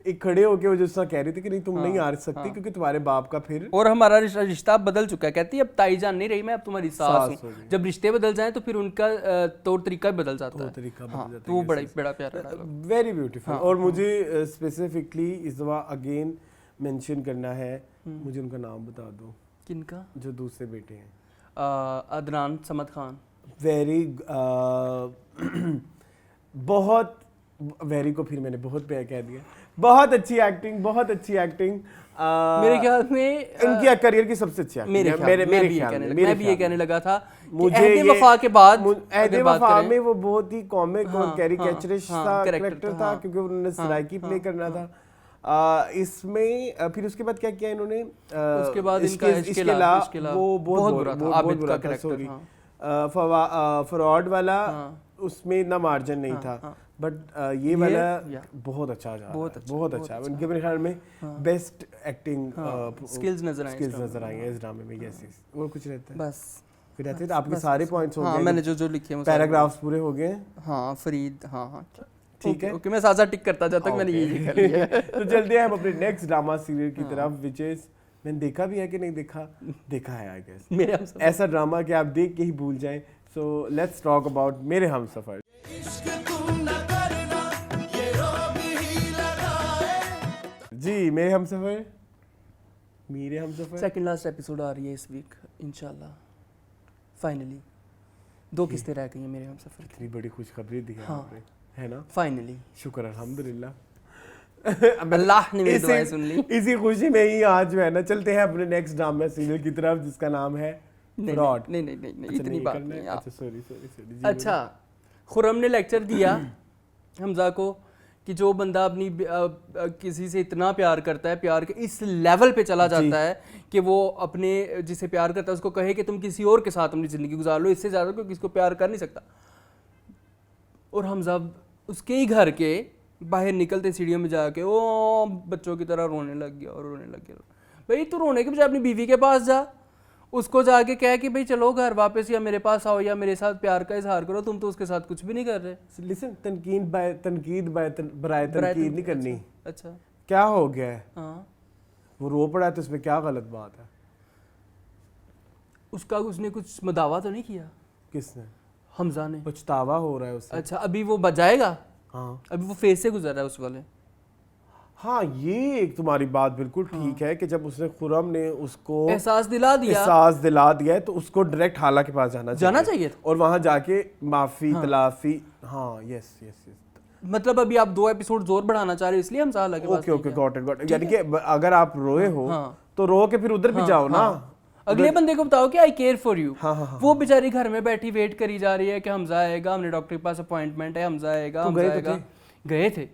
एक खड़े होके वो जो कह रही थी कि नहीं तुम नहीं आ सकती क्योंकि तुम्हारे बाप का फिर, और हमारा रिश्ता बदल चुका है, कहती है अब ताईजान नहीं रही, मैं अब तुम्हारी सास हूँ। जब रिश्ते बदल जाएं तो फिर उनका तौर तरीका बदल जाता है, तो वो बड़ा प्यारा डायलॉग, वेरी ब्यूटीफुल। और मुझे स्पेसिफिकली इस दफा अगेन मेंशन करना है, मुझे उनका नाम बता दो, किनका, जो दूसरे बेटे हैं, अदनान समद खान, वेरी बहुत, वेरी को फिर मैंने बहुत प्यार कह दिया, बहुत अच्छी एक्टिंग, बहुत अच्छी एक्टिंग, मेरे ख्याल में इनकी करियर की सबसे अच्छी एक्टिंग, मेरे ख्याल में मैं भी ये कहने लगा था, मुझे वफा के बाद, अहदे वफा में वो बहुत ही कॉमिक और कैरिकेचरिश सा कैरेक्टर था, क्योंकि उन्होंने सराइकी प्ले करना था। इसमें फिर उसके बाद क्या किया इन्होंने, उसके बाद इसके अलावा वो बहुत बुरा था, सॉरी, फरॉड वाला, उसमें इतना मार्जिन नहीं था, बट ये वाला बहुत अच्छा जा रहा है, बहुत अच्छा। उनके मेरे ख्याल में बेस्ट एक्टिंग स्किल्स नजर आई है इस ड्रामे में। यस, और कुछ रहता है बस, फिर रहते हैं आपके सारे पॉइंट्स हो गए, मैंने जो लिखे हैं पैराग्राफ्स पूरे हो गए, हाँ फरीद, हाँ ठीक है, ओके, मैं साजा टिक करता जब तक मैंने ये कर लिया है। तो चलते हैं हम अपने नेक्स्ट ड्रामा सीरियल की तरफ, विच इज, मैंने देखा भी है कि नहीं देखा है आई गेस, मेरे ऐसा ड्रामा कि आप देख के ही भूल जाएं। सो लेट्स टॉक अबाउट मेरे हमसफर। जी, मेरे हमसफर सेकंड लास्ट एपिसोड आ रही है इस वीक इंशाल्लाह, फाइनली 2 किस्तें रह गई हैं मेरे हमसफर की। इतनी बड़ी खुशखबरी दी आपने, है ना, फाइनली, शुक्र अल्हम्दुलिल्लाह, अल्लाह ने मेरी दुआएं सुन ली। इसी खुशी में ही आज जो है ना चलते हैं अपने नेक्स्ट ड्रामा सीरियल की तरफ, जिसका नाम है फ्रॉड। नहीं, इतनी बात नहीं। अच्छा सॉरी। अच्छा, खुर्रम ने लेक्चर दिया हमजा को कि जो बंदा अपनी किसी से इतना प्यार करता है, प्यार के इस लेवल पे चला जाता है कि वो अपने जिसे प्यार करता है उसको कहे कि तुम किसी और के साथ अपनी ज़िंदगी गुजार लो, इससे ज़्यादा कोई किसी को प्यार कर नहीं सकता। और हमजा उसके ही घर के बाहर निकलते सीढ़ियों में जाके वो बच्चों की तरह रोने लग गया। भाई तू रोने के बजाय अपनी बीवी के पास जा, उसको जाके कह कि भाई चलो घर वापस, या मेरे पास आओ, या मेरे साथ प्यार का इजहार करो, तुम तो उसके साथ कुछ भी नहीं कर रहे। लिसन, तनकीद बराए तनकीद नहीं करनी। अच्छा, क्या हो गया है? हाँ, वो रो पड़ा है तो इसमें क्या गलत बात है? उसने कुछ मदावा तो नहीं किया? किसने? हमजा ने? पछतावा हो रहा है उससे। अच्छा, अभी वो बजाएगा? हाँ अभी वो फेस से गुजर रहा है उस वाले। हाँ, ये एक तुम्हारी बात बिल्कुल ठीक है कि जब उसने खुरम ने उसको एहसास दिला दिया है तो उसको डायरेक्ट हाला के पास जाना चाहिए था। और वहां जाके माफी तलाफी। हाँ यस यस यस। मतलब अभी आप 2 एपिसोड और बढ़ाना चाह रहे हो इसलिए हमजा हाला के पास। Okay got it. यानी कि अगर आप रोए हो तो रो के फिर उधर भी जाओ ना। अगले बंदे को बताओ कि आई केयर फॉर यू। हाँ। वो बेचारी घर में बैठी वेट करी जा रही है कि हमजा आएगा, हमने डॉक्टर के पास अपॉइंटमेंट है, हमजा आएगा, हमजा आएगा। गए थे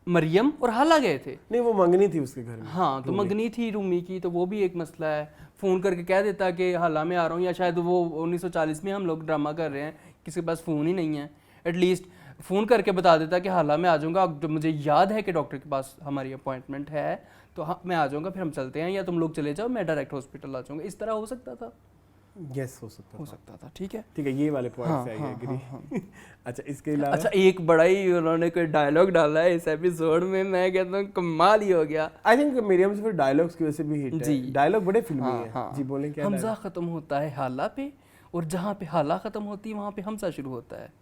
मरियम और हाला गए थे। नहीं, वो मंगनी थी उसके घर में। हाँ, तो मंगनी थी रूमी की, तो वो भी एक मसला है। फ़ोन करके कह देता कि हाला में आ रहा हूँ, या शायद वो 1940 में हम लोग ड्रामा कर रहे हैं, किसी के पास फ़ोन ही नहीं है, एटलीस्ट फ़ोन करके बता देता कि हाला में आ जाऊँगा, जब मुझे याद है कि डॉक्टर के पास हमारी अपॉइंटमेंट है तो हाँ मैं आ जाऊँगा, फिर हम चलते हैं, या तुम लोग चले जाओ, मैं डायरेक्ट हॉस्पिटल आ जाऊँगा। इस तरह हो सकता था। यस हो सकता था। ठीक है, ये वाले पॉइंट से आई एग्री। अच्छा, इसके अलावा अच्छा एक बड़ा ही उन्होंने कोई डायलॉग डाला है इस एपिसोड में, मैं कहता हूँ कमाल ही हो गया। आई थिंक मरियम से फिर डायलॉग्स की वजह से भी हिट है। डायलॉग बड़े फिल्मी हैं। जी बोलें क्या? हमजा खत्म होता है हाला पे, और जहाँ पे हाला खत्म होती है वहाँ पे हमजा शुरू होता है।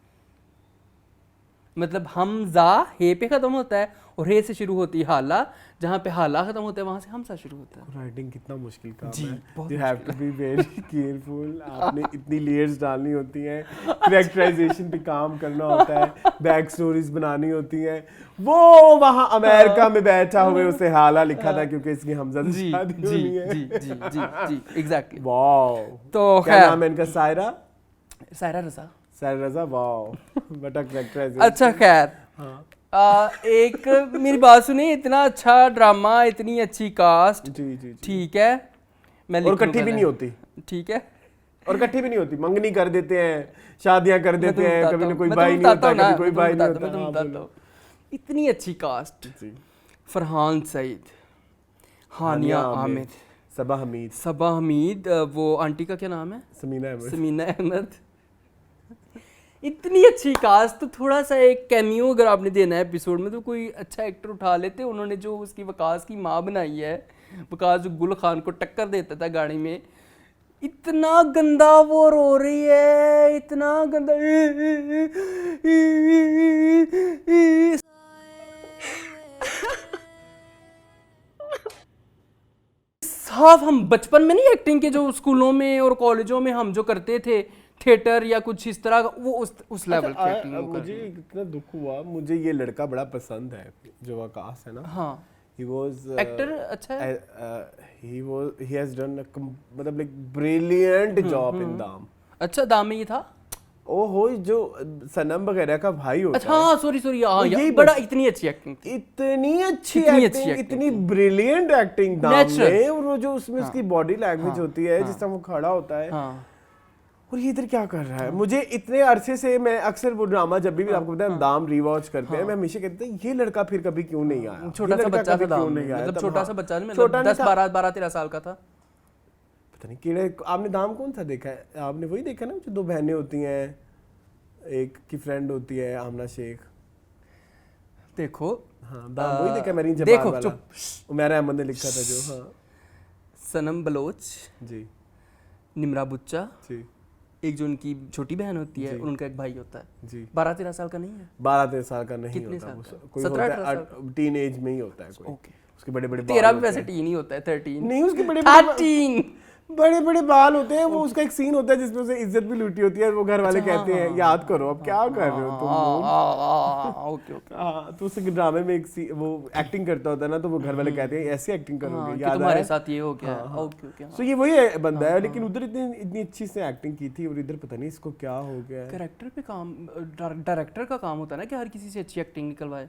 मतलब हमजा हे पे खत्म होता है और हे से शुरू होती है हाला, जहाँ पे हाला खत्म होता है वहाँ से हमजा शुरू होता है। राइटिंग कितना मुश्किल काम जी, है। You have to be very careful. आपने इतनी लेयर्स डालनी होती हैं, कैरेक्टराइजेशन पे काम करना होता है, बैक स्टोरीज बनानी होती हैं। वो वहाँ अमेरिका में बैठा हुए उसे हाला लिखा था क्योंकि इसकी हमजा से शादी होनी है। जी एग्जैक्टली। वाओ। तो क्या नाम है इनका? सायरा रजा। वाओ, बड़ा कैरेक्टराइजेशन। अच्छा खैर, एक मेरी बात सुनिए, इतना अच्छा ड्रामा, इतनी अच्छी कास्ट। जी ठीक है, मैं और इकट्ठी भी नहीं होती। ठीक है, और इकट्ठी भी नहीं होती, मंगनी कर देते हैं, शादियां कर देते हैं, कभी ना कोई भाई नहीं होता, कभी कोई भाई नहीं होता। इतनी अच्छी कास्ट। फरहान सईद, हानिया आमिर, सबा हमीद, वो आंटी का क्या नाम है? समीना अहमद। इतनी अच्छी कास्ट। तो थोड़ा सा एक कैमियो अगर आपने देना है एपिसोड में तो कोई अच्छा एक्टर उठा लेते। उन्होंने जो उसकी वकास की माँ बनाई है, वकास जो गुल खान को टक्कर देता था गाड़ी में, इतना गंदा वो रो रही है, इतना गंदा। साफ हम बचपन में नहीं एक्टिंग के जो स्कूलों में और कॉलेजों में हम जो करते थे थिएटर या कुछ इस तरह का, वो उस लेवल की एक्टिंग। मुझे इतना दुख हुआ, मुझे ये लड़का बड़ा पसंद है जो वकास है ना। हाँ, he was एक्टर अच्छा है। he has done मतलब like brilliant job in दाम। अच्छा, दाम में ये था। ओहो, जो सनम वगैरह का भाई होता है। अच्छा हाँ, सॉरी हाँ, यही बड़ा इतनी अच्छी एक्टिंग, इतनी अच्छी एक्टिंग, इतनी ब्रिलियंट एक्टिंग दाम में। और वो जो उसमें उसकी बॉडी लैंग्वेज होती है, जिस तरह वो खड़ा होता है, और ये इधर क्या कर रहा है। मुझे इतने अरसे से, मैं अक्सर वो ड्रामा जब भी आपको पता है दाम रीवॉच करते हैं, मैं हमेशा कहते हैं ये लड़का फिर कभी क्यों नहीं आया। छोटा सा बच्चा था दाम में, मतलब छोटा सा बच्चा, मतलब 10-12-13 साल का था, पता नहीं केड़े। आपने दाम कौन सा देखा है? आपने वही देखा ना जो 2 बहनें होती हैं, एक की फ्रेंड होती है आमना शेख। देखो हाँ, दाम वही देखा मैंने। देखो चुप, उमैरा अहमद ने लिखा था जो। हाँ, सनम बलोच जी, निमरा बुच्चा जी, एक जो उनकी छोटी बहन होती है, उनका एक भाई होता है जी। 12-13 साल का नहीं है? 12-13 साल का नहीं होता, कोई होता है टीन एज में ही होता है कोई। उसके बड़े बड़े तेरा भी वैसे टीन ही होता है, 13 नहीं, उसके बड़े 13 बड़े बड़े बाल होते हैं। वो उसका एक सीन होता है जिसमें उसे इज्जत भी लूटी होती है, वो घर वाले कहते हैं याद करो अब क्या कर रहे हो तुम। ओके हाँ, तो उस ड्रामे में एक वो एक्टिंग करता होता है ना, तो वो घर वाले कहते हैं ऐसे एक्टिंग करोगे, याद तुम्हारे साथ ये हो गया। ओके ओके, तो ये वही बंदा है, लेकिन उधर इतनी अच्छी से एक्टिंग की थी और इधर पता नहीं इसको क्या हो गया। कैरेक्टर पे काम, डायरेक्टर का काम होता है ना कि हर किसी से अच्छी एक्टिंग निकलवाए।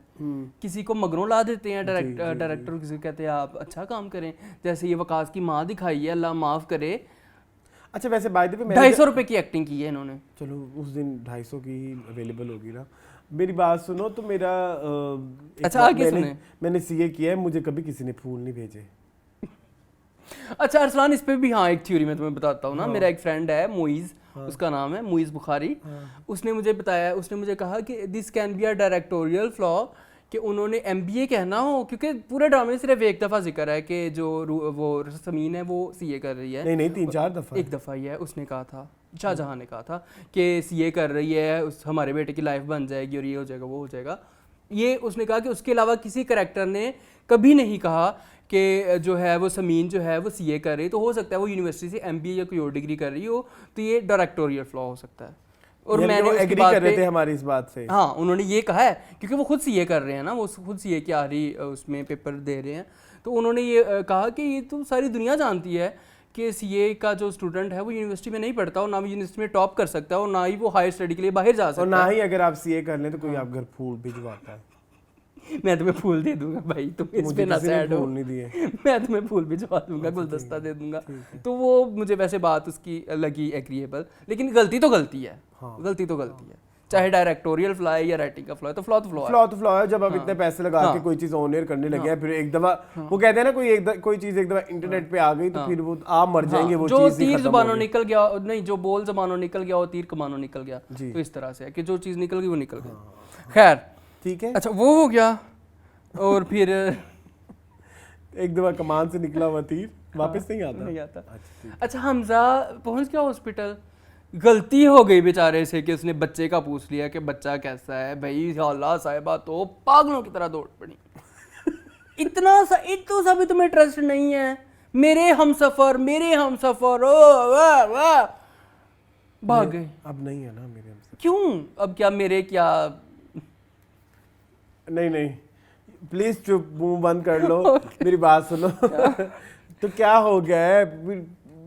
किसी को मगरों ला देते हैं डायरेक्टर, किसी कहते हैं आप अच्छा काम करें, जैसे ये वकास की माँ दिखाई है, अल्लाह माफ करे। अच्छा, वैसे बाय द वे 250 रुपए की एक्टिंग की है इन्होंने। चलो उस दिन 250 की ही अवेलेबल होगी ना। मेरी बात सुनो, तो मेरा अच्छा आगे सुने, मैंने सीए किया है, मुझे कभी किसी ने फूल नहीं भेजे। अच्छा अरसलान, इस पे भी हाँ एक थ्योरी मैं तुम्हें बताता हूँ ना। मेरा एक फ्रेंड है मोइज, उसका नाम है मोइज बुखारी। उसने मुझे बताया, उसने मुझे कहा कि this can be a directorial flaw, कि उन्होंने MBA कहना हो, क्योंकि पूरे ड्रामे में सिर्फ एक दफ़ा जिक्र है कि जो वो समीन है वो CA कर रही है। नहीं 3-4 दफ़ा, एक दफ़ा ही है उसने कहा था, शाहजहां ने कहा था कि सीए कर रही है, हमारे बेटे की लाइफ बन जाएगी और ये हो जाएगा वो हो जाएगा। ये उसने कहा कि उसके अलावा किसी कैरेक्टर ने कभी नहीं कहा कि जो है वो समीन जो है वो सीए कर रही, तो हो सकता है वो यूनिवर्सिटी से एमबीए या कोई और डिग्री कर रही हो, तो ये डायरेक्टोरियल फ्लॉ हो सकता है। और मैंने एग्री कर रहे थे हमारी इस बात से। हाँ, उन्होंने ये कहा है क्योंकि वो खुद सीए कर रहे हैं ना, वो खुद सीए की आखिरी उसमें पेपर दे रहे हैं, तो उन्होंने ये कहा कि ये तो सारी दुनिया जानती है कि सीए का जो स्टूडेंट है वो यूनिवर्सिटी में नहीं पढ़ता और ना भी यूनिवर्सिटी में टॉप कर सकता है और ना ही वो हायर स्टडी के लिए बाहर जा सकता है। और ना ही अगर आप सीए कर लें तो कोई आप घर फूल भिजवाता है। मैं तुम्हें फूल दे दूंगा भाई, तुम इस पे ना सैड हो। फूल नहीं दिए। मैं तुम्हें फूल भिजवा दूंगा, गुलदस्ता दे दूंगा। तो वो मुझे वैसे बात उसकी लगी एग्रीएबल, लेकिन गलती तो गलती है। गलती तो गलती है, चाहे डायरेक्टोरियल फ्लॉ है या राइटिंग का फ्लॉ है, तो फ्लॉ तो फ्लॉ है। फ्लॉ तो फ्लॉ है। जब आप इतने पैसे लगा के कोई चीज ऑन एयर करने लगे हैं, फिर एक दफा वो कहते हैं ना कोई चीज एक दफा इंटरनेट पे आ गई तो फिर वो आप मर जाएंगे। वो जो चीज तीर जुबानों निकल गया, नहीं जो बोल जबानों निकल गया वो तीर कमानों निकल गया, तो इस तरह से है कि जो चीज निकल गई वो निकल गई। खैर ठीक है, अच्छा वो हो गया। और फिर एक दफा कमान से निकला हुआ तीर वापस नहीं आता। अच्छा हमजा पहुंच गया हॉस्पिटल, गलती हो गई बेचारे से कि उसने बच्चे का पूछ लिया कि बच्चा कैसा है। भाई अल्लाह साहिबा तो पागलों की तरह दौड़ पड़ी। इतना सा भी तुम्हें ट्रस्ट नहीं है। मेरे हम सफर ओ वाह वाह भाग गए। अब नहीं है ना मेरे हमसफर। क्यों? अब क्या मेरे क्या? नहीं प्लीज चुप, मुंह बंद कर लो। मेरी बात सुनो। तो क्या हो गया है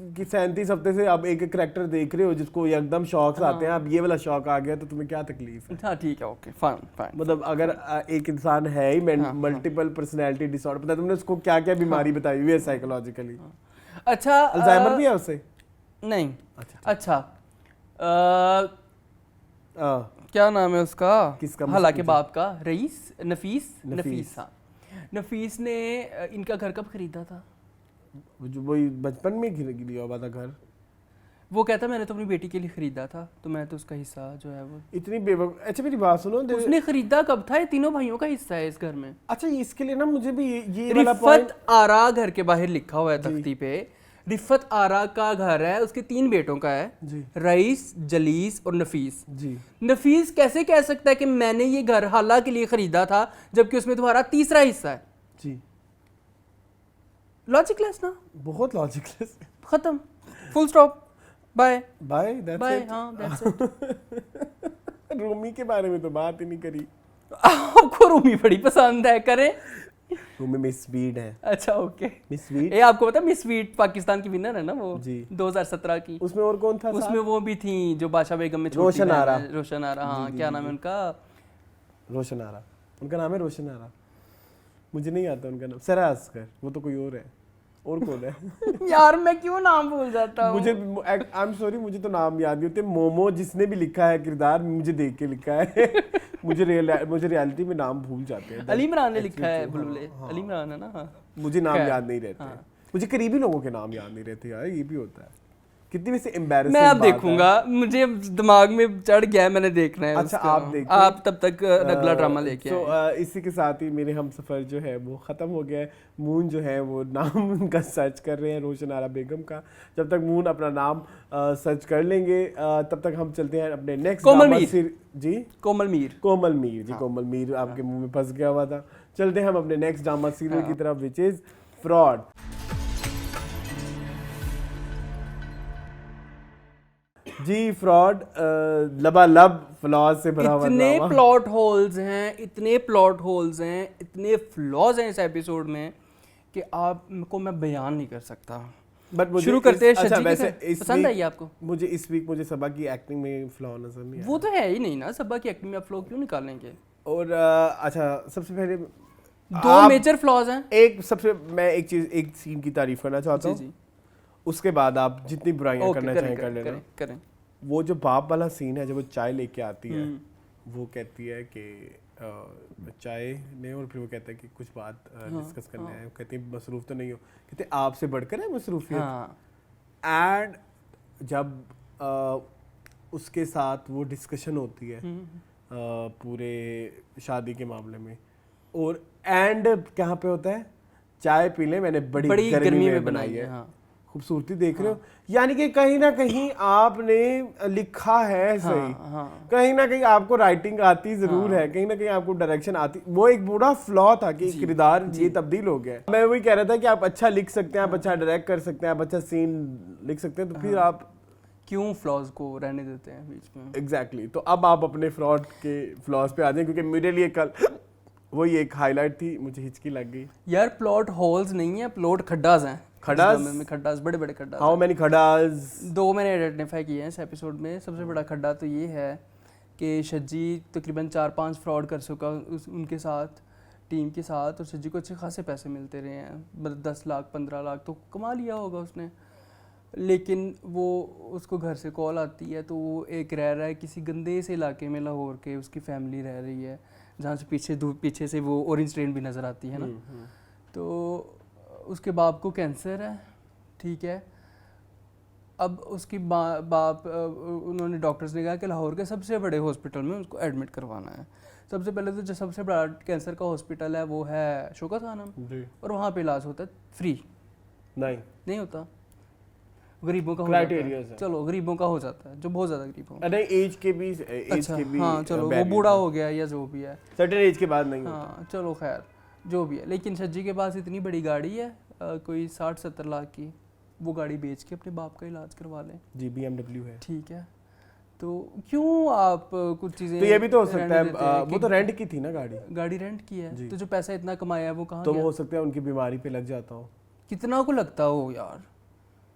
कि 37 हफ्ते से आप एक करैक्टर देख रहे हो जिसको एकदम शौक आते हैं, अब ये वाला शौक आ गया तो तुम्हें क्या तकलीफ है? हाँ ठीक है, ओके फाइन। मतलब अगर एक इंसान है ही मल्टीपल पर्सनैलिटी डिसऑर्डर, पता है तुमने उसको क्या क्या बीमारी बताई हुई है साइकोलॉजिकली? अच्छा अल्जाइमर भी है उसे? नहीं। अच्छा क्या नाम है उसका? किसका? हालांकि बाप का, रईस, नफीस। हाँ, नफीस ने इनका घर कब खरीदा था? जो वही बचपन में लिया हुआ था घर। वो कहता मैंने तो अपनी बेटी के लिए खरीदा था, तो मैं तो उसका हिस्सा जो है वो। इतनी अच्छा मेरी बात सुनो, उसने खरीदा कब था? ये तीनों भाइयों का हिस्सा है इस घर में। अच्छा इसके लिए ना मुझे भी ये रिफत आरा घर के बाहर लिखा हुआ है तख्ती पे। रिफत आरा का घर है, उसके 3 बेटों का है जी। रईस, जलीस और नफीस जी। नफीस कैसे कह सकता है कि मैंने ये घर हाला के लिए खरीदा था जबकि उसमें तुम्हारा तीसरा हिस्सा है जी? लॉजिकलेस ना, बहुत लॉजिकलेस। खत्म, full stop, bye bye, that's it. Rumi के बारे में तो बात ही नहीं करी। आपको रूमी बड़ी पसंद है, करें? रूमी मिस वीड है। अच्छा ओके, मिस वीड। ये आपको पता मिस वीड पाकिस्तान की विनर है ना वो जी 2017 की। उसमें और कौन था? उसमें वो भी थी जो बादशाह बेगम में रोशन आरा। हाँ, क्या नाम है उनका? रोशन आरा। उनका नाम है रोशन आरा। मुझे नहीं आता उनका नाम। सरा अस्कर, वो तो कोई और है। और कौन है? यार मैं क्यों नाम भूल जाता हूँ। मुझे आई एम सॉरी, मुझे तो नाम याद नहीं होते। मोमो जिसने भी लिखा है किरदार, मुझे देख के लिखा है। मुझे रियलिटी में नाम भूल जाते हैं। अली इमरान ने लिखा है बुलबुले। अली इमरान है ना? हाँ। मुझे नाम याद नहीं रहते। मुझे करीबी लोगों के नाम याद नहीं रहते यार, ये भी होता है। कितनी वैसे एम्बैरेसिंग मैं अब देखूंगा, मुझे दिमाग में चढ़ गया है, मैंने देखना है। अच्छा आप देखिए, आप तब तक अगला ड्रामा लेके आए। इसी के साथ ही मेरे हम सफ़र जो है वो ख़त्म हो गया है। मून जो है वो नाम उनका सर्च कर रहे हैं, रोशन आरा बेगम का। जब तक मून अपना नाम सर्च कर लेंगे तब तक हम चलते हैं अपने नेक्स्ट कोमल मीर जी। कोमल मीर जी। कोमल मीर आपके मुंह में फंस गया हुआ था। चलते हैं हम अपने नेक्स्ट ड्रामा सीरियल की तरफ, विच इज फ्रॉड। जी फ्रॉड लबालब फ्लॉज से भरा हुआ। इतने प्लॉट होल्स हैं, इतने फ्लॉज हैं इस एपिसोड में कि आपको मैं बयान नहीं कर सकता। बट शुरू करते हैं। अच्छा वैसे पसंद आई आपको? मुझे इस वीक मुझे सबा की एक्टिंग में फ्लॉ नजर नहीं आया। वो तो है ही नहीं ना, सबा की एक्टिंग में आप फ्लॉ क्यों निकालेंगे? और अच्छा सबसे पहले 2 मेजर फ्लॉज हैं। मैं एक सीन की तारीफ करना चाहता हूँ, उसके बाद आप जितनी बुराइयां करना चाहें कर लेना। करें। वो जो बाप वाला सीन है जब वो चाय लेके आती है, वो कहती है कि चाय ने, और फिर वो कहता है कि कुछ बात डिस्कस करना है। कहती है मसरूफ तो नहीं हो, कहते आपसे बढ़कर है मसरूफियत। एंड जब उसके साथ वो डिस्कशन होती है पूरे शादी के मामले में, और एंड कहाँ पे होता है, चाय पी ले मैंने बड़ी गर्मी में बनाई है। खूबसूरती देख रहे हो, यानी कि कहीं ना कहीं आपने लिखा है सही, कहीं ना कहीं आपको राइटिंग आती जरूर है, कहीं ना कहीं आपको डायरेक्शन आती, वो एक बड़ा फ्लॉ था कि किरदार ये तब्दील हो गया। मैं वही कह रहा था कि आप अच्छा लिख सकते हैं, आप अच्छा डायरेक्ट कर सकते हैं, आप अच्छा सीन लिख सकते हैं, तो फिर आप क्यों फ्लॉज को रहने देते हैं बीच में? एग्जैक्टली तो अब आप अपने फ्लॉट के फ्लॉज पे आ जाए, क्योंकि मेरे लिए कल वही एक हाईलाइट थी, मुझे हिचकी लग गई यार। प्लॉट होल्स नहीं है, प्लॉट खड्डास हैं। खड्डास में खड्डास, बड़े बड़े खड्डास। How many खड्डास? 2 मैंने आइडेंटिफाई किए हैं इस एपिसोड में। सबसे बड़ा खड्डा तो ये है कि शज्जी तकरीबन 4-5 फ्रॉड कर चुका उनके साथ, टीम के साथ, और शज्जी को अच्छे खासे पैसे मिलते रहे हैं, मतलब 10 लाख 15 लाख तो कमा लिया होगा उसने। लेकिन वो उसको घर से कॉल आती है तो वो एक रह रहा है किसी गंदे से इलाके में लाहौर के, उसकी फैमिली रह रही है जहाँ से पीछे से वो ऑरेंज ट्रेन भी नज़र आती है ना। तो उसके बाप को कैंसर है, ठीक है। अब उसकी बाप उन्होंने डॉक्टर्स ने कहा कि लाहौर के सबसे बड़े हॉस्पिटल में उसको एडमिट करवाना है। सबसे पहले तो जो सबसे बड़ा कैंसर का हॉस्पिटल है वो है शौकत खानम, और वहाँ पे इलाज होता है फ्री। नहीं होता, गरीबों का हो जाता है। चलो गरीबों का हो जाता है, जो बहुत ज्यादा गरीब हो। अरे एज के भी हाँ चलो वो बूढ़ा हो गया या जो भी है, सर्टेन एज के बाद नहीं होता। हाँ चलो खैर जो भी है। लेकिन शज्जी के पास इतनी बड़ी गाड़ी है कोई 60-70 लाख की, वो गाड़ी बेच के अपने बाप का इलाज करवा लें। जी BMW है, ठीक है। तो क्यों आप कुछ चीजें, तो ये भी तो हो सकता है वो तो रेंट की थी ना गाड़ी रेंट की है, तो जो पैसा इतना कमाया है वो कहाँ तो गया? हो सकता है उनकी बीमारी पे लग जाता हो। कितना को लगता हो यार?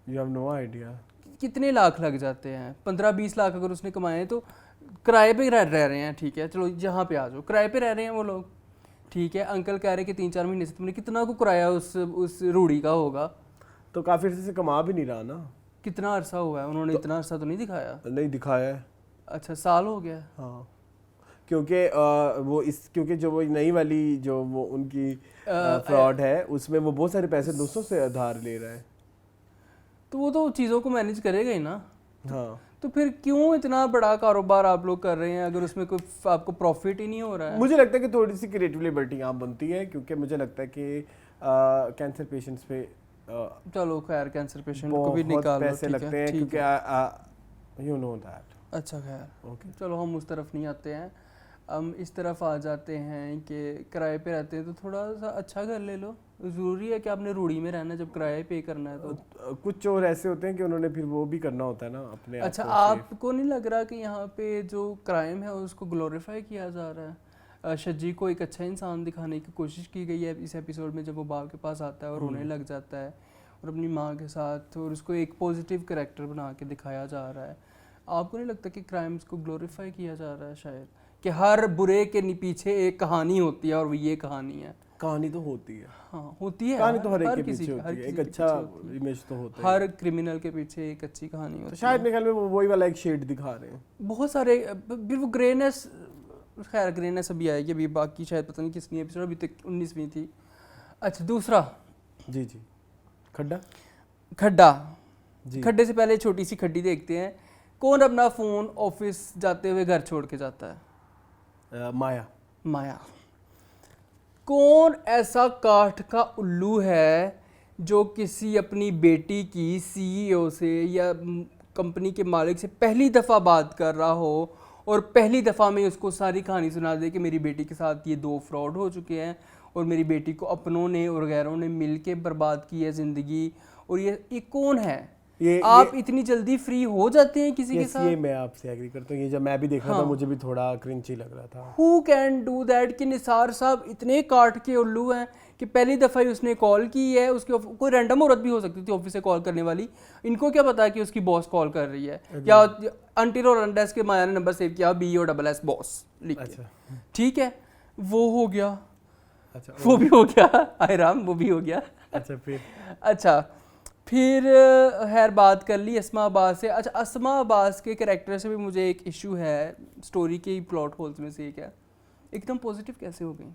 You have no idea. कितने लाख लग जाते हैं? 15-20 लाख अगर उसने कमाए हैं, तो किराए पे रह रहे हैं, ठीक है चलो यहाँ पे आ जाओ, किराए पे रह रहे हैं वो लोग, ठीक है। अंकल कह रहे कि 3-4 महीने से तुमने कितना को किराया उस रूढ़ी का होगा, तो काफी अरसे से कमा भी नहीं रहा ना। कितना अरसा हुआ है? उन्होंने इतना अरसा तो नहीं दिखाया। नहीं दिखाया है। अच्छा साल हो गया। हाँ क्योंकि क्योंकि जो वो नई वाली जो वो उनकी फ्रॉड है उसमें वो बहुत सारे पैसे दोस्तों से उधार ले रहा है, तो वो तो चीज़ों को मैनेज करेगा ही ना। हाँ तो फिर क्यों इतना बड़ा कारोबार आप लोग कर रहे हैं अगर उसमें कोई आपको प्रॉफिट ही नहीं हो रहा है? मुझे लगता है कि थोड़ी सी क्रिएटिव लिबर्टी यहाँ बनती है, क्योंकि मुझे लगता है कि कैंसर पेशेंट्स पे चलो खैर कैंसर पेशेंट को भी निकाल पैसे लगते हैं, क्योंकि यू नो दैट। अच्छा खैर ओके, चलो हम उस तरफ नहीं आते हैं, हम इस तरफ आ जाते हैं कि किराए पे रहते हैं तो थोड़ा सा अच्छा घर ले लो। ज़रूरी है कि आपने रूढ़ी में रहना जब किराए पे करना है तो? कुछ चोर ऐसे होते हैं कि उन्होंने फिर वो भी करना होता है ना अपने। अच्छा आपको नहीं लग रहा कि यहाँ पे जो क्राइम है उसको ग्लोरीफाई किया जा रहा है? शज्जी को एक अच्छा इंसान दिखाने की कोशिश की गई है इस एपिसोड में, जब वो बाप के पास आता है और रोने लग जाता है और अपनी माँ के साथ, और उसको एक पॉजिटिव कैरेक्टर बना के दिखाया जा रहा है। आपको नहीं लगता कि क्राइम्स को ग्लोरीफाई किया जा रहा है शायद, कि हर बुरे के पीछे एक कहानी होती है और वो ये कहानी है? कहानी तो होती है, हाँ होती है, कहानी तो हर एक के पीछे होती है, एक अच्छा इमेज तो होता है, हर क्रिमिनल के पीछे एक अच्छी कहानी होती है। शायद मेरे ख्याल में वो वही वाला एक शेड दिखा रहे हैं, बहुत सारे। फिर वो ग्रेनेस, खैर ग्रेनेस अभी आएगी, अभी बाकी शायद पता नहीं किसनी एपिसोड, अभी तक 19वीं थी। अच्छा दूसरा जी खड्डा जी। खड्डे से पहले छोटी सी खड्डी देखते हैं। कौन अपना फ़ोन ऑफिस जाते हुए घर छोड़ के जाता है? माया। कौन ऐसा काठ का उल्लू है जो किसी अपनी बेटी की CEO से या कंपनी के मालिक से पहली दफ़ा बात कर रहा हो और पहली दफ़ा में उसको सारी कहानी सुना दे कि मेरी बेटी के साथ ये 2 फ्रॉड हो चुके हैं और मेरी बेटी को अपनों ने और गैरों ने मिल के बर्बाद की है ज़िंदगी, और ये कौन है? आप इतनी जल्दी फ्री हो जाते हैं किसी के साथ? ये मैं आपसे एग्री करता हूँ, ये जब मैं भी देख रहा था मुझे भी थोड़ा क्रिंची लग रहा था। Who can do that? कि निसार साहब इतने काट के उल्लू हैं कि पहली दफ़ा ही उसने कॉल की है, उसके कोई रैंडम औरत भी हो सकती थी ऑफिस से कॉल करने वाली, इनको क्या पता कि उसकी बॉस कॉल कर रही है, या अंटिल और अनडेस के माया ने नंबर सेव किया BOSS बॉस लिख के, ठीक है वो हो गया। अच्छा वो भी हो गया, आयराम वो भी हो गया। अच्छा फिर खैर बात कर ली अस्मा अब्बास से। अच्छा अस्मा अब्बास के कैरेक्टर से भी मुझे एक इशू है, स्टोरी के प्लॉट होल्स में से एक है, एकदम पॉजिटिव कैसे हो गई?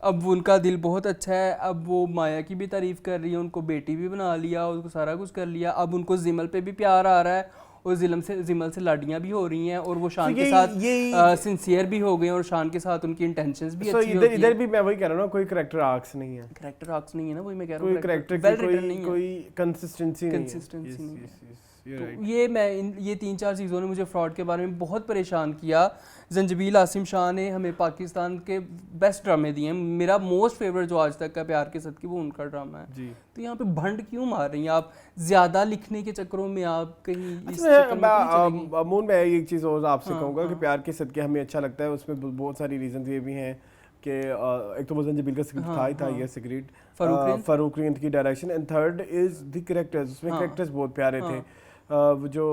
अब उनका दिल बहुत अच्छा है, अब वो माया की भी तारीफ़ कर रही है, उनको बेटी भी बना लिया, उसको सारा कुछ कर लिया, अब उनको जिमल पे भी प्यार आ रहा है और जिमल से लाडियां भी हो रही हैं और वो शान के ये- साथ सिंसियर भी हो गए हैं और शान के साथ उनकी इंटेंशंस भी अच्छी होती हैं। इधर भी मैं वही कह रहा हूँ ना, कोई करेक्टर आर्क्स नहीं है, कैरेक्टर आर्क्स नहीं है ना, वही मैं कह रहा कोई हूँ, करेक्टर वेल की रिटन नहीं है। कोई कंसिस्टेंसी नहीं है। Consistency नहीं है। You're तो right. ये 3-4 चीज़ों ने मुझे फ्रॉड के बारे में बहुत परेशान किया। जंजबील आसिम शाह ने हमें पाकिस्तान के बेस्ट ड्रामे दिए हैं। मेरा मोस्ट फेवरेट जो आज तक का प्यार के सदके वो उनका ड्रामा है। जी। तो यहाँ पे भंड क्यों मार रही हैं आप? ज़्यादा लिखने के चक्करों में आप कहीं इस चक्कर में क्यों चली गई? अमून मैं एक चीज़ और आपसे हाँ, कहूँगा कि हाँ। प्यार के सदके हमें अच्छा लगता है, उसमें बहुत सारी रीजन ये भी हैं कि एक तो वो जंजीबिल का स्क्रिप्ट था ही था, ये स्क्रिप्ट फारूक रिंद की direction, and third is the characters, उसमें कैरेक्टर्स बहुत प्यारे थे। वो जो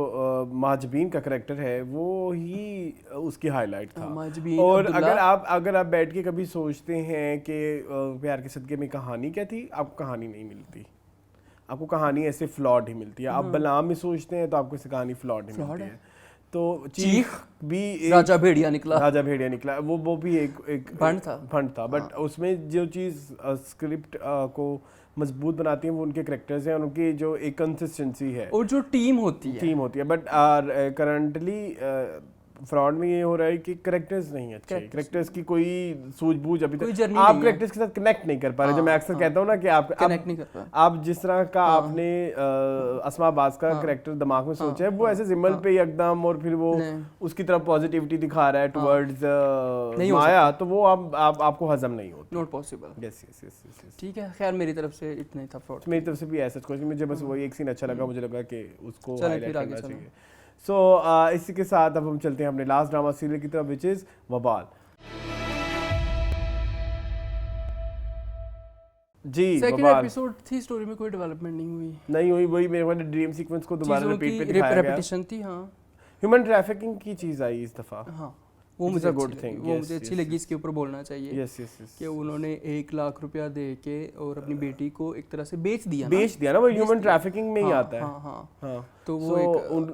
माजबीन का कैरेक्टर है वो ही उसकी हाईलाइट था। माजबीन, और अब्दुल्ला। अगर आप बैठ के कभी सोचते हैं कि प्यार के सदके में कहानी क्या थी, आपको कहानी नहीं मिलती, आपको कहानी ऐसे फ्लॉड ही मिलती है। आप बलराम में सोचते हैं तो आपको ऐसे कहानी फ्लॉड ही मिलती है। तो चीख भी एक राजा भेड़िया निकला, राजा भेड़िया निकला, वो भी एक भंड था। बट उसमें जो चीज़ स्क्रिप्ट को मजबूत बनाती है वो उनके कैरेक्टर्स हैं और उनकी जो एक कंसिस्टेंसी है और जो टीम होती है। बट करंटली फ्रॉड में ये हो रहा है कि कैरेक्टर्स नहीं अच्छे, कैरेक्टर्स की कोई सूझबूझ अभी तक आप कैरेक्टर्स के साथ कनेक्ट नहीं कर पा रहे। जो मैं अक्सर कहता हूँ ना कि आप कनेक्ट नहीं कर पा, आप जिस तरह का आपने अस्मा अब्बास का कैरेक्टर दिमाग में सोचा है वो ऐसे जिमल पे एकदम और फिर वो उसकी तरफ पॉजिटिविटी दिखा रहा है टुवर्ड्स माया, तो वो आपको हजम नहीं होता, not possible. Yes yes yes. ठीक है, खैर मेरी तरफ से इतना ही था फ्रॉड। मेरी तरफ से भी ऐसा कुछ, मुझे बस वही एक सीन अच्छा लगा, मुझे लगा कि उसको हाईलाइट करना चाहिए। सो इसी के साथ अब हम चलते हैं अपने लास्ट ड्रामा सीरियल की तरफ, विच इज वबाल। जी, सेकंड वबाल एपिसोड थी, स्टोरी में कोई डेवलपमेंट नहीं हुई, वही मेरे को ड्रीम सीक्वेंस को दोबारा रिपीट पे दिखाया गया, रेपिटेशन थी। हाँ, ह्यूमन ट्रैफिकिंग की चीज आई इस दफा। हाँ, वो मुझे अच्छी लगी। इसके ऊपर बोलना चाहिए कि उन्होंने 1 लाख रुपया दे के और अपनी बेटी को एक तरह से बेच दिया ना, वो ह्यूमन ट्रैफिकिंग में ही आता है। हाँ। तो वो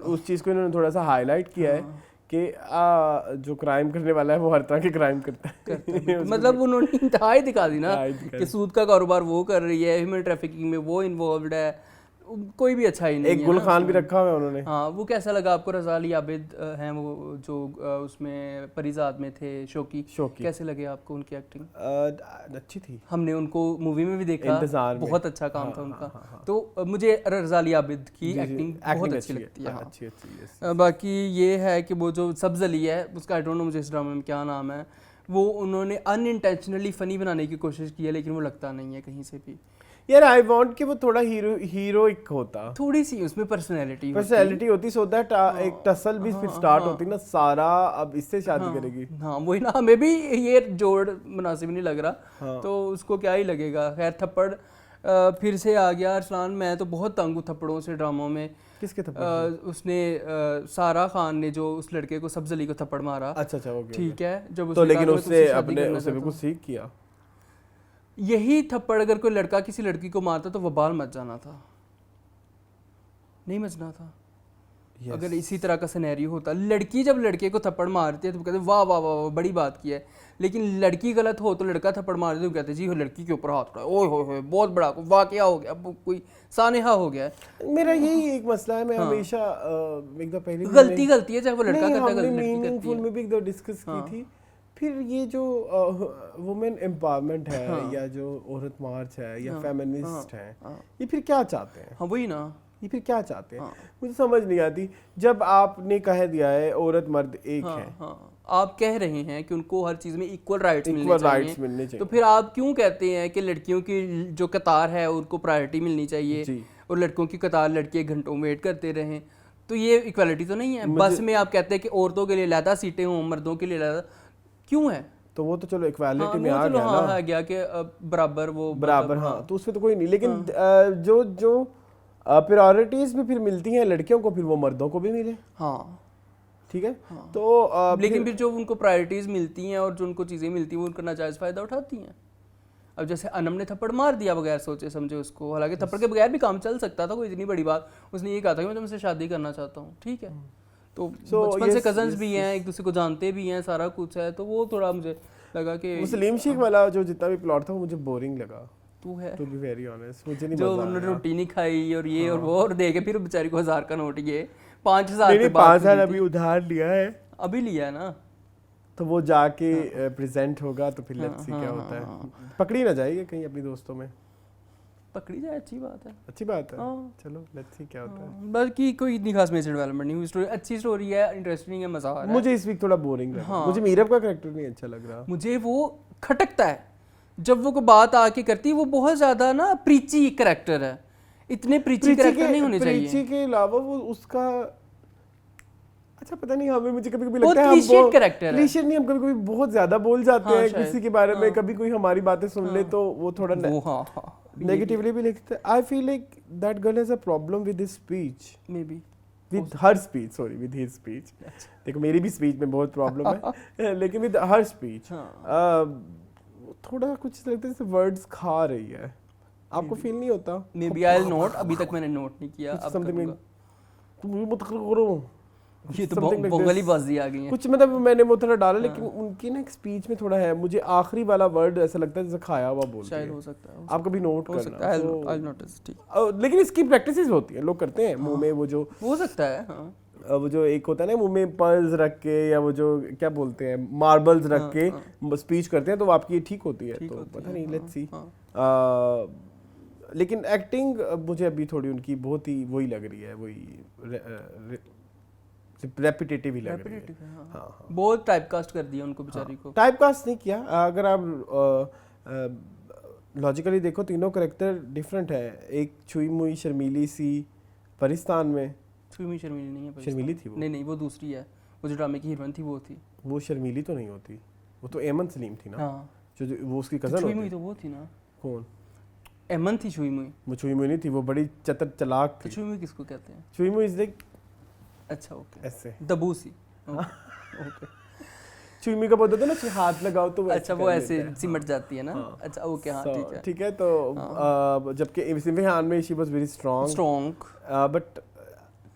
उस चीज को इन्होंने थोड़ा सा हाईलाइट किया है कि जो क्राइम करने वाला है वो हर तरह के क्राइम करता है। मतलब उन्होंने इंतहा दिखा दी ना कि सूद का कारोबार वो कर रही है, ह्यूमन ट्रैफिकिंग में वो इन्वॉल्व्ड है, कोई भी अच्छा ही नहीं है। एक गुल खान भी रखा हुआ है उन्होंने। हाँ, वो कैसा लगा आपको? रज़ा अली आबिद हैं वो जो उसमें परिजात में थे, शौकी, कैसे लगे आपको उनकी एक्टिंग? अच्छी थी, हमने उनको मूवी में भी देखा, बहुत अच्छा काम था उनका। तो मुझे रज़ा अली आबिद की एक्टिंग बहुत अच्छी लगती है। अच्छी। बाकी ये है कि वो जो सब्ज़ अली है, उसका आई डोंट नो मुझे इस ड्रामे में क्या नाम है, वो उन्होंने अनइंटेंशनली फनी बनाने की कोशिश की है लेकिन वो लगता नहीं है कहीं से भी। यार आई वांट कि वो थोड़ा हीरोइक होता, थोड़ी सी उसमें पर्सनैलिटी होती सो दैट एक टसल भी फिर स्टार्ट होती ना, सारा अब इससे शादी करेगी। हाँ, वही ना, हमें भी ये जोड़ मुनासिब नहीं लग रहा। तो उसको क्या ही लगेगा। खैर, थप्पड़ फिर से आ गया अरसलान। मैं तो बहुत तंग हूँ थप्पड़ों से ड्रामों में। किसके थप्पड़? उसने सारा खान ने जो उस लड़के को सब्ज़ अली को थप्पड़ मारा। अच्छा ओके, ठीक है। जब तो लेकिन उससे बिल्कुल सीख किया। यही थप्पड़ अगर कोई लड़का किसी लड़की को मारता तो वबाल मच जाना था, नहीं मचना था। अगर इसी तरह का सिनेरियो होता, लड़की जब लड़के को थप्पड़ मारती है तो कहते वाह वाह वाह बड़ी बात की है, लेकिन लड़की गलत हो तो लड़का थप्पड़ मार दे तो कहते जी लड़की के ऊपर हाथ उठाया, ओए होए बहुत बड़ा वाकया हो गया, कोई सानेहा हो गया। मेरा यही एक मसला है, मैं हमेशा एक दफा पहले गलती है चाहे वो लड़का करता है, मीनिंगफुल में भी एक दो डिस्कस की थी। फिर ये जो वुमेन एम्पावरमेंट है या जो औरत मार्च है या फेमिनिस्ट है, ये फिर क्या चाहते हैं? हाँ, वही ना, ये फिर क्या चाहते हैं? मुझे समझ नहीं आती। जब आपने कह दिया है औरत मर्द एक है, आप कह रहे हैं कि उनको हर चीज़ में इक्वल राइट्स मिलने चाहिए, तो फिर आप क्यों कहते हैं कि लड़कियों की जो कतार है उनको प्रायोरिटी मिलनी चाहिए और लड़कों की कतार लड़के घंटों वेट करते रहें? तो ये इक्वालिटी तो नहीं है। बस में आप कहते हैं कि औरतों के लिए अलहदा सीटें हों, मर्दों के लिए अलहदा, क्यों है? तो वो तो चलो इक्वालिटी में आ गया ना, गया कि बराबर हाँ, तो उसमें तो कोई नहीं। लेकिन जो प्रायोरिटीज भी फिर मिलती हैं लड़कियों को, फिर वो मर्दों को भी मिले। हाँ, ठीक है। तो लेकिन फिर जो उनको प्रायोरिटीज मिलती हैं और जो उनको चीज़ें मिलती हैं वो उनका नाजायज़ फ़ायदा उठाती हैं। अब जैसे अनम ने थप्पड़ मार दिया बगैर सोचे समझे उसको, हालांकि थप्पड़ के बगैर भी काम चल सकता था, कोई इतनी बड़ी बात। उसने ये कहा था कि मैं तुमसे शादी करना चाहता हूँ, ठीक है। तो बचपन से कजन्स भी हैं, एक दूसरे को जानते भी हैं, सारा कुछ है, तो वो थोड़ा मुझे लगा कि सलीम शेख वाला जो जितना भी प्लॉट था वो मुझे बोरिंग लगा। तू है टू बी वेरी ऑनेस्ट मुझे नहीं जो मजा उन्होंने आया। रोटी नहीं खाई और ये और वो, और दे के फिर बेचारी को 1000 का नोट, ये 5000 नहीं पे नहीं बात 5000 हुई अभी थी। उधार लिया है अभी लिया है ना। तो वो जाके प्रेजेंट होगा तो फिर लेट्स सी क्या हाँ, होता है। हाँ। पकड़ी ना जाएगी कहीं अपनी दोस्तों में, पकड़ी जाए अच्छी बात है। अच्छी बात है। हाँ। चलो लेट्स सी क्या होता है। बाकी कोई इतनी खास मैसेज डेवलपमेंट नहीं हुई, स्टोरी अच्छी स्टोरी है, इंटरेस्टिंग है, मजा आ रहा है। मुझे इस वीक थोड़ा बोरिंग लगा। हाँ। मुझे मीरब का कैरेक्टर नहीं अच्छा लग रहा। मुझे वो खटकता है जब वो कोई बात आके करती है, वो बहुत ज्यादा ना प्रीची कैरेक्टर है, इतने प्रीची कैरेक्टर नहीं होने चाहिए। प्रीची के अलावा वो उसका अच्छा पता नहीं हमें, मुझे कभी कभी बहुत लगता है cliched character है। क्लीशे नहीं, हम कभी कभी बहुत ज्यादा बोल जाते हाँ, हैं शायद। किसी के बारे में। हाँ। कभी कोई हमारी बातें सुन ले तो वो थोड़ा वो हाँ नेगेटिवली भी लिखते हैं। I feel like that girl has a problem with his speech, may be with her speech, sorry with his speech. देखो मेरी भी स्पीच में बहुत प्रॉब्लम है लेकिन विद हर स्पीच थोड़ा कुछ लगता है जैसे वर्ड्स खा रही है। आपको फील नहीं होता? Maybe I will note, अभी तक मैंने नोट नहीं किया, अब समथिंग करूंगा। तुम मत करो ये तो something like बंगाली this. बाजी आ गई है। कुछ मतलब मैंने वो थोड़ा डाला लेकिन उनकी ना एक स्पीच में थोड़ा है, मुझे आखिरी वाला वर्ड ऐसा लगता है जैसे खाया हुआ बोलती शायद है। हो सकता है, आप कभी नोट हो सकता करना। है, So, आई नोटिस। ठीक, लेकिन इसकी प्रैक्टिसेस होती है, लोग करते हैं मुंह में वो जो हो सकता है। हाँ वो जो एक होता है ना मुंह में पर्ल्स रख के, या वो जो क्या बोलते हैं मार्बल्स रख के स्पीच करते हैं तो वो आपकी ठीक होती है। तो पता नहीं, लेट्स सी। लेकिन एक्टिंग मुझे अभी थोड़ी उनकी बहुत ही वही लग रही है, वही रेपिटेटिव ही लग रही है। हाँ, बहुत टाइपकास्ट कर दिया उनको बेचारी को। टाइपकास्ट नहीं किया। अगर आप लॉजिकली देखो तीनों कैरेक्टर डिफरेंट है। एक छुई मुई शर्मीली सी परिस्तान में, छुई शर्मीली नहीं है, शर्मीली थी वो। नहीं वो दूसरी है, वो जो ड्रामे की हीरोइन थी वो थी। वो शर्मीली तो नहीं होती, वो तो एमन सलीम थी ना। हाँ, जो वो उसकी कजन छुई मुई होती। तो वो थी ना। कौन? एमन थी छुई मुई। वो छुई मुई नहीं थी, वो बड़ी चतर चलाक तो थी। छुई मुई किसको कहते हैं? छुई मुई इज लाइक अच्छा ओके, ऐसे। दबूसी। ओके छुई मुई का बोलते थे ना हाथ लगाओ तो अच्छा, वो ऐसे सिमट जाती है ना। हाँ। अच्छा ओके, हाँ ठीक है। ठीक है। तो जबकि इम्तिहान में she was very strong, but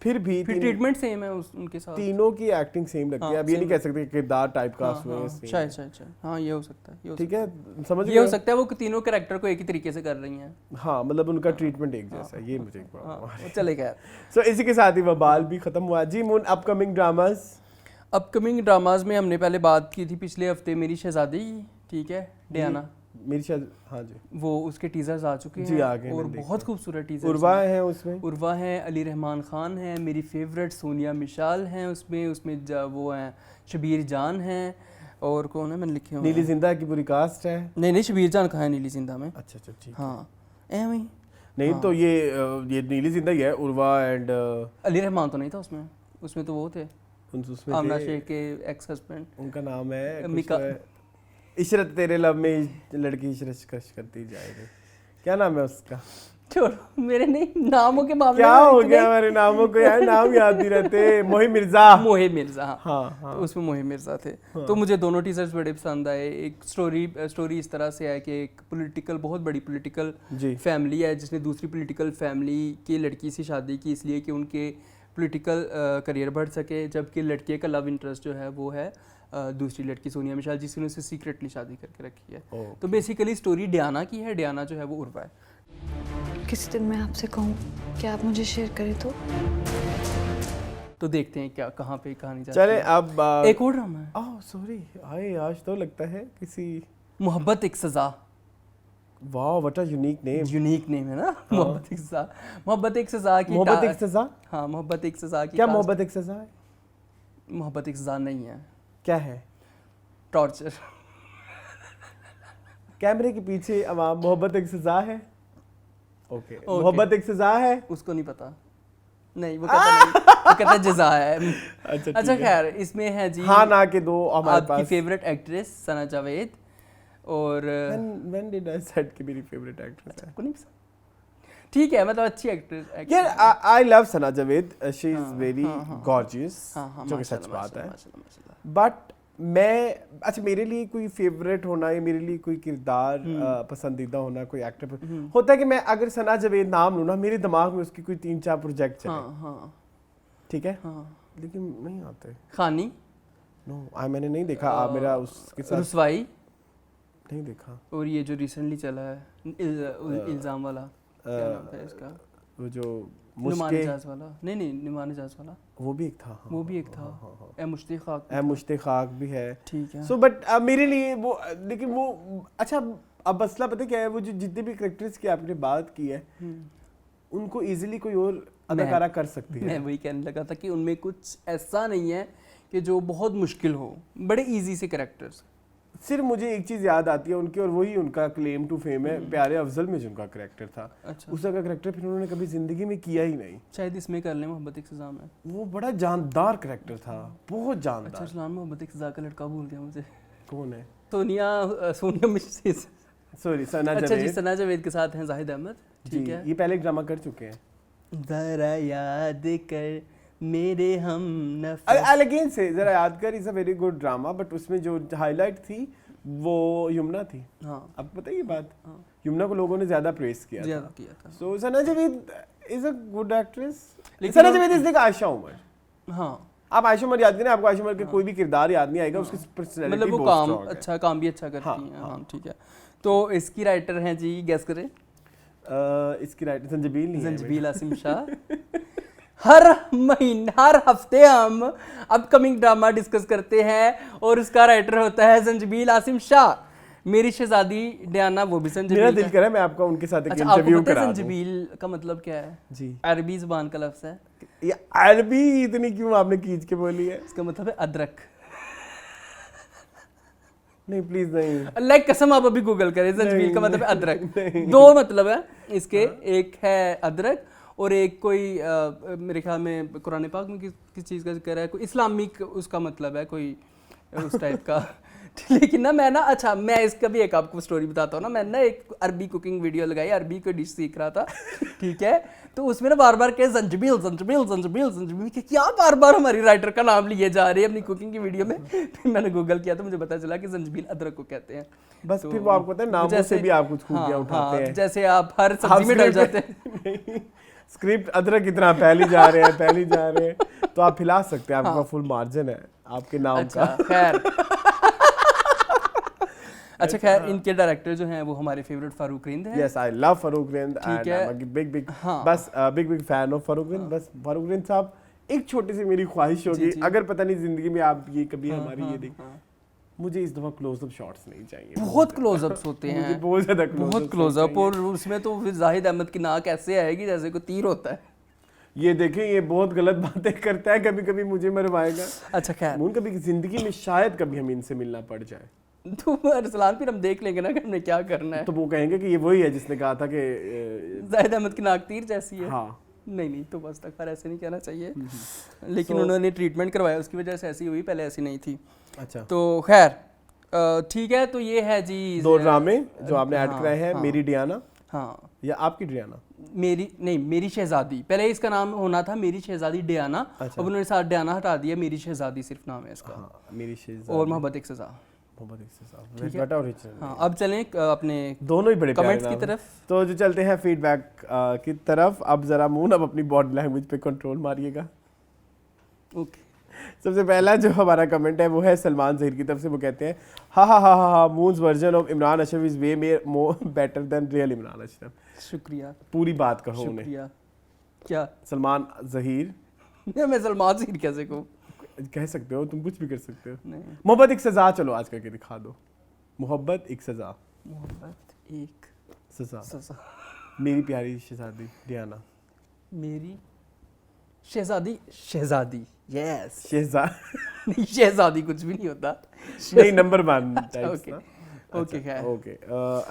फिर भी ट्रीटमेंट सेम है उनके साथ। तीनों की एक्टिंग सेम लगती है। हाँ, अब ये नहीं same कह सकते कि किरदार टाइपकास्ट हुए हैं। शायद हाँ, ये हो सकता है, ठीक है, समझ ये हो सकता है वो तीनों कैरेक्टर को एक ही तरीके से कर रही हैं। हाँ, मतलब उनका ट्रीटमेंट एक जैसा है, ये मुझे वो चलेगा। सो इसी के साथ ही वबाल भी खत्म हुआ जी। मून अपकमिंग ड्रामाज में हमने पहले बात की थी पिछले हफ्ते मेरी शहजादी, ठीक है, डियाना। मेरी शायद, हाँ जी, वो उसके टीजर्स आ चुके जी, हैं आ गए, और मैंने बहुत देखा। खूबसूरत टीजर्स। उर्वा है उसमें, उर्वा है, अली रहमान खान है, मेरी फेवरेट सोनिया मिशाल हैं उसमें वो हैं शबीर जान हैं, और कौन है मैंने लिखे हुए नीली जिंदा की पूरी कास्ट है। नहीं शबीर जान कहाँ है नीली जिंदा में? अच्छा ठीक। हाँ एवं ही। नहीं तो ये नीली जिंदा ही है। उर्वा एंड अली रहमान तो नहीं था उसमें तो वो थे उसमें आमना शेख के एक्स हस्बैंड, उनका नाम है मिका। इशरत, तेरे लब में लड़की इशरत कश करती जाएगी, क्या नाम है उसका? छोड़ो, मेरे नहीं नामों के मामले क्या में हो इतने- गया हमारे नामों को यार, नाम याद नहीं रहते। मोहित मिर्जा। मोहित मिर्जा, हाँ। तो उसमें मोहित मिर्जा थे। तो मुझे दोनों टीजर्स बड़े पसंद आए। एक स्टोरी इस तरह से है कि एक बहुत बड़ी पॉलिटिकल फैमिली है जिसने दूसरी पॉलिटिकल फैमिली की लड़की से शादी की इसलिए कि उनके पॉलिटिकल करियर बढ़ सके, जबकि लड़के का लव इंटरेस्ट जो है वो है दूसरी लड़की सोनिया मिशाल, जिसने उससे सीक्रेटली शादी करके रखी है। तो बेसिकली स्टोरी डियाना की है। डियाना जो है वो उर्वा है। किसी दिन मैं आपसे कहूँ कि आप मुझे शेयर करें तो देखते हैं क्या कहाँ पे कहानी जाती चले है। अब एक और ड्रामा है, ओह सॉरी, आए आज तो लगता है किसी मोहब्बत एक सजा। वाह what a unique name. Unique name है ना, मोहब्बत एक सजा। मोहब्बत एक सजा की मोहब्बत एक सजा। हाँ, मोहब्बत एक सजा की। क्या मोहब्बत एक सजा है? मोहब्बत एक सजा नहीं है, क्या है? टॉर्चर। कैमरे के पीछे अवाम, मोहब्बत एक सजा है। ओके, मोहब्बत एक सजा है। उसको नहीं पता, नहीं वो कहता नहीं, वो कहता जजा है। अच्छा खैर, इसमें है जी हाँ ना के दो हमारे आपकी पास। फेवरेट एक्ट्रेस सना जावेद और When did I said कि मेरी फेवरेट एक्ट्रेस है? आपको नहीं पसंद? ठीक है, मतलब अच्छी एक्ट्रेस। यार I love Sana Javed, she is very gorgeous, जो कि सच बात है। बट मैं अच्छा, मेरे लिए कोई फेवरेट होना या मेरे लिए कोई किरदार पसंदीदा होना, कोई एक्टर होता है कि मैं अगर सना जावेद नाम लूँ ना, मेरे दिमाग में उसकी कोई 3-4 प्रोजेक्ट चले। ठीक है, लेकिन नहीं आते। खानी नो, मैंने नहीं देखा। आप मेरा उसके साथ रुसवाई नहीं देखा। और ये जो रिसेंटली चला है इल्जाम वाला, क्या नाम था इसका, वो जो नुमान इजाज वाला, नहीं नुमान इजाज वाला, वो भी एक था। वो भी एक था। ए मुश्तिक खाक, ए मुश्तिक खाक भी है। ठीक है। सो बट मेरे लिए वो, लेकिन वो अच्छा, अब मसला पता क्या है, वो जो जितने भी कैरेक्टर्स की आपने बात की है उनको इजीली कोई और अदाकारा कर सकती है। मैं वही कहने लगा था कि उनमें कुछ ऐसा नहीं है कि जो बहुत मुश्किल हो, बड़े इजी से कैरेक्टर्स। सिर्फ मुझे एक चीज याद आती है उनकी, और वही उनका क्लेम टू फेम है, प्यारे अफजल में जिनका कैरेक्टर था। अच्छा। उस तरह का कैरेक्टर फिर उन्होंने कभी जिंदगी में किया ही नहीं। शायद इसमें कर लें मोहब्बत एक सज़ा में। वो बड़ा जानदार कैरेक्टर था, बहुत जानदार। अच्छा सलाम, मोहब्बत एक सज़ा का लड़का भूल गया मुझे। कौन है? सोनिया मिर्ची, सॉरी, सना अच्छा जावेद। जी, सना जावेद के साथ हैं जाहिद अहमद। ठीक है, ये पहले एक ड्रामा कर चुके हैं। जरा याद कर मेरे हम नफस। अगेन से जरा याद कर, is a very good drama, but उसमें जो हाईलाइट थी वो यमुना थी। हाँ, अब पता है ये बात, हाँ। यमुना को लोगों ने ज्यादा प्रेस किया था। So Sana Javed is a good actress. लेकिन सना जावेद इज लाइक आयशा उमर। हाँ, आप आयशा उमर याद करें, आपको आयशा उमर के कोई भी किरदार याद नहीं आएगा, उसकी पर्सनालिटी मतलब वो बहुत काम strong है। अच्छा, काम भी अच्छा करती हैं। हाँ, ठीक है। तो इसकी राइटर हैं जी, गेस करें। इसकी राइटर संजबील नहीं है। जंजबील आसिम शाह। हर महीने, हर हफ्ते हम अपकमिंग ड्रामा डिस्कस करते हैं और उसका राइटर होता है जंजबील आसिम शाह। मेरी शहजादी डियाना, वो भी संजबील। मेरा दिल करे मैं आपका उनके साथ एक अच्छा, इंटरव्यू आपको पता करा है दूं। संजबील का मतलब क्या है? जी, अरबी जुबान का लफ्ज है। ये अरबी इतनी क्यों आपने खींच के बोली है? इसका मतलब है अदरक। नहीं प्लीज नहीं। अल्लाह की कसम, आप अभी गूगल करें, जंजबील का मतलब है अदरक। दो मतलब है इसके, एक है अदरक और एक कोई मेरे ख्याल में कुरान पाक में किस चीज़ का जिक्र है, कोई इस्लामिक उसका मतलब है, कोई उस टाइप का। लेकिन ना मैं ना, अच्छा मैं इसका भी एक आपको स्टोरी बताता हूँ ना। मैंने ना एक अरबी कुकिंग वीडियो लगाई, अरबी कोई डिश सीख रहा था, ठीक है। तो उसमें ना बार बार कहे जंजबील जंजबील जंजबील जंजबील, कि क्या बार बार हमारी राइटर का नाम लिए जा रहे हैं अपनी कुकिंग की वीडियो में। फिर मैंने गूगल किया तो मुझे पता चला कि जंजबील अदरक को कहते हैं। बस तो फिर वो आपको पता है नामों से भी आप कुछ खूबियां उठाते हैं। जैसे आप हर सब्जी में डल जाते हैं। स्क्रिप्ट अदरक इतना फैली जा रहे हैं, तो आप फैला सकते हैं, आपका फुल मार्जिन है आपके नाम का। खैर अच्छा खैर, इनके डायरेक्टर जो हैं वो हमारे फेवरेट फारूक रिंद हैं। Yes, I love Farooq Rind ठीक एंड आई है। एम बिग हाँ। बस big fan of Farooq Rind. बस फारूक रिंद साहब, एक छोटी सी मेरी ख्वाहिश होगी, जी। अगर पता नहीं जिंदगी में आप ये कभी हाँ, हमारी हाँ, ये देख, हाँ। मुझे इस दफा क्लोजअप शॉट्स नहीं चाहिए। बहुत क्लोजअप्स होते मुझे हैं, बहुत ज्यादा बहुत क्लोजअप। और उसमें तो फिर जाहिद अहमद की नाक ऐसे आएगी जैसे कोई तीर होता है। ये देखें, ये बहुत गलत बातें करता है, कभी कभी मुझे मरवाएगा। अच्छा खैर, मून कभी जिंदगी में शायद कभी हम इनसे मिलना पड़ जाए तो अरसलान फिर हम देख लेंगे ना कि हमने क्या करना है। तो वो कहेंगे कि ये वही है जिसने कहा था कि जाहिद अहमद की नाक तीर जैसी है। हाँ। नहीं तो बस तक ऐसे नहीं कहना चाहिए। लेकिन उन्होंने ट्रीटमेंट करवाया, उसकी वजह से ऐसी हुई, पहले ऐसी नहीं थी। अच्छा, तो खैर ठीक है। तो ये है जी दो ड्रामे जो आपने ऐड हाँ, कराए हैं, हाँ। मेरी डियाना हाँ, या आपकी डियाना। मेरी शहजादी। पहले इसका नाम होना था मेरी शहजादी डियाना। अच्छा। अब उन्होंने साथ डियाना हटा दिया, मेरी शहजादी सिर्फ नाम है इसका। हाँ, मेरी शहजादी और मोहब्बत एक सजा। मोहब्बत एक सजा, ठीक है। बेटा ओरिजिनल। हाँ, अब चलें अपने दोनों ही बड़े कमेंट्स प्यारे की नाम हैं। तरफ। तो जो चलते हैं फीडबैक की तरफ। अब जरा मून अब अपनी बॉडी लैंग्वेज पे कंट्रोल मारिएगा। ओके, सबसे पहला जो हमारा कमेंट है वो है सलमान ज़हीर की तरफ से। वो कहते हैं हा moons version of Imran Ashraf is way more better than real Imran Ashraf. शुक्रिया। पूरी बात कहो उन्हें। शुक्रिया। क्या सलमान ज़हीर, मैं सलमान ज़हीर कैसे कहूँ? कह सकते हो, तुम कुछ भी कर सकते हो। नहीं, मोहब्बत एक सजा, चलो आज करके दिखा दो। मोहब्बत एक सजा, मोहब्बत एक सजा। सजा। मेरी प्यारी शहजादी डियाना। मेरी शहजादी यस। शहजादी नहीं, शहजादी कुछ भी नहीं होता। नहीं, नंबर 1 टाइप्स ओके, ना। ओके खैर, okay,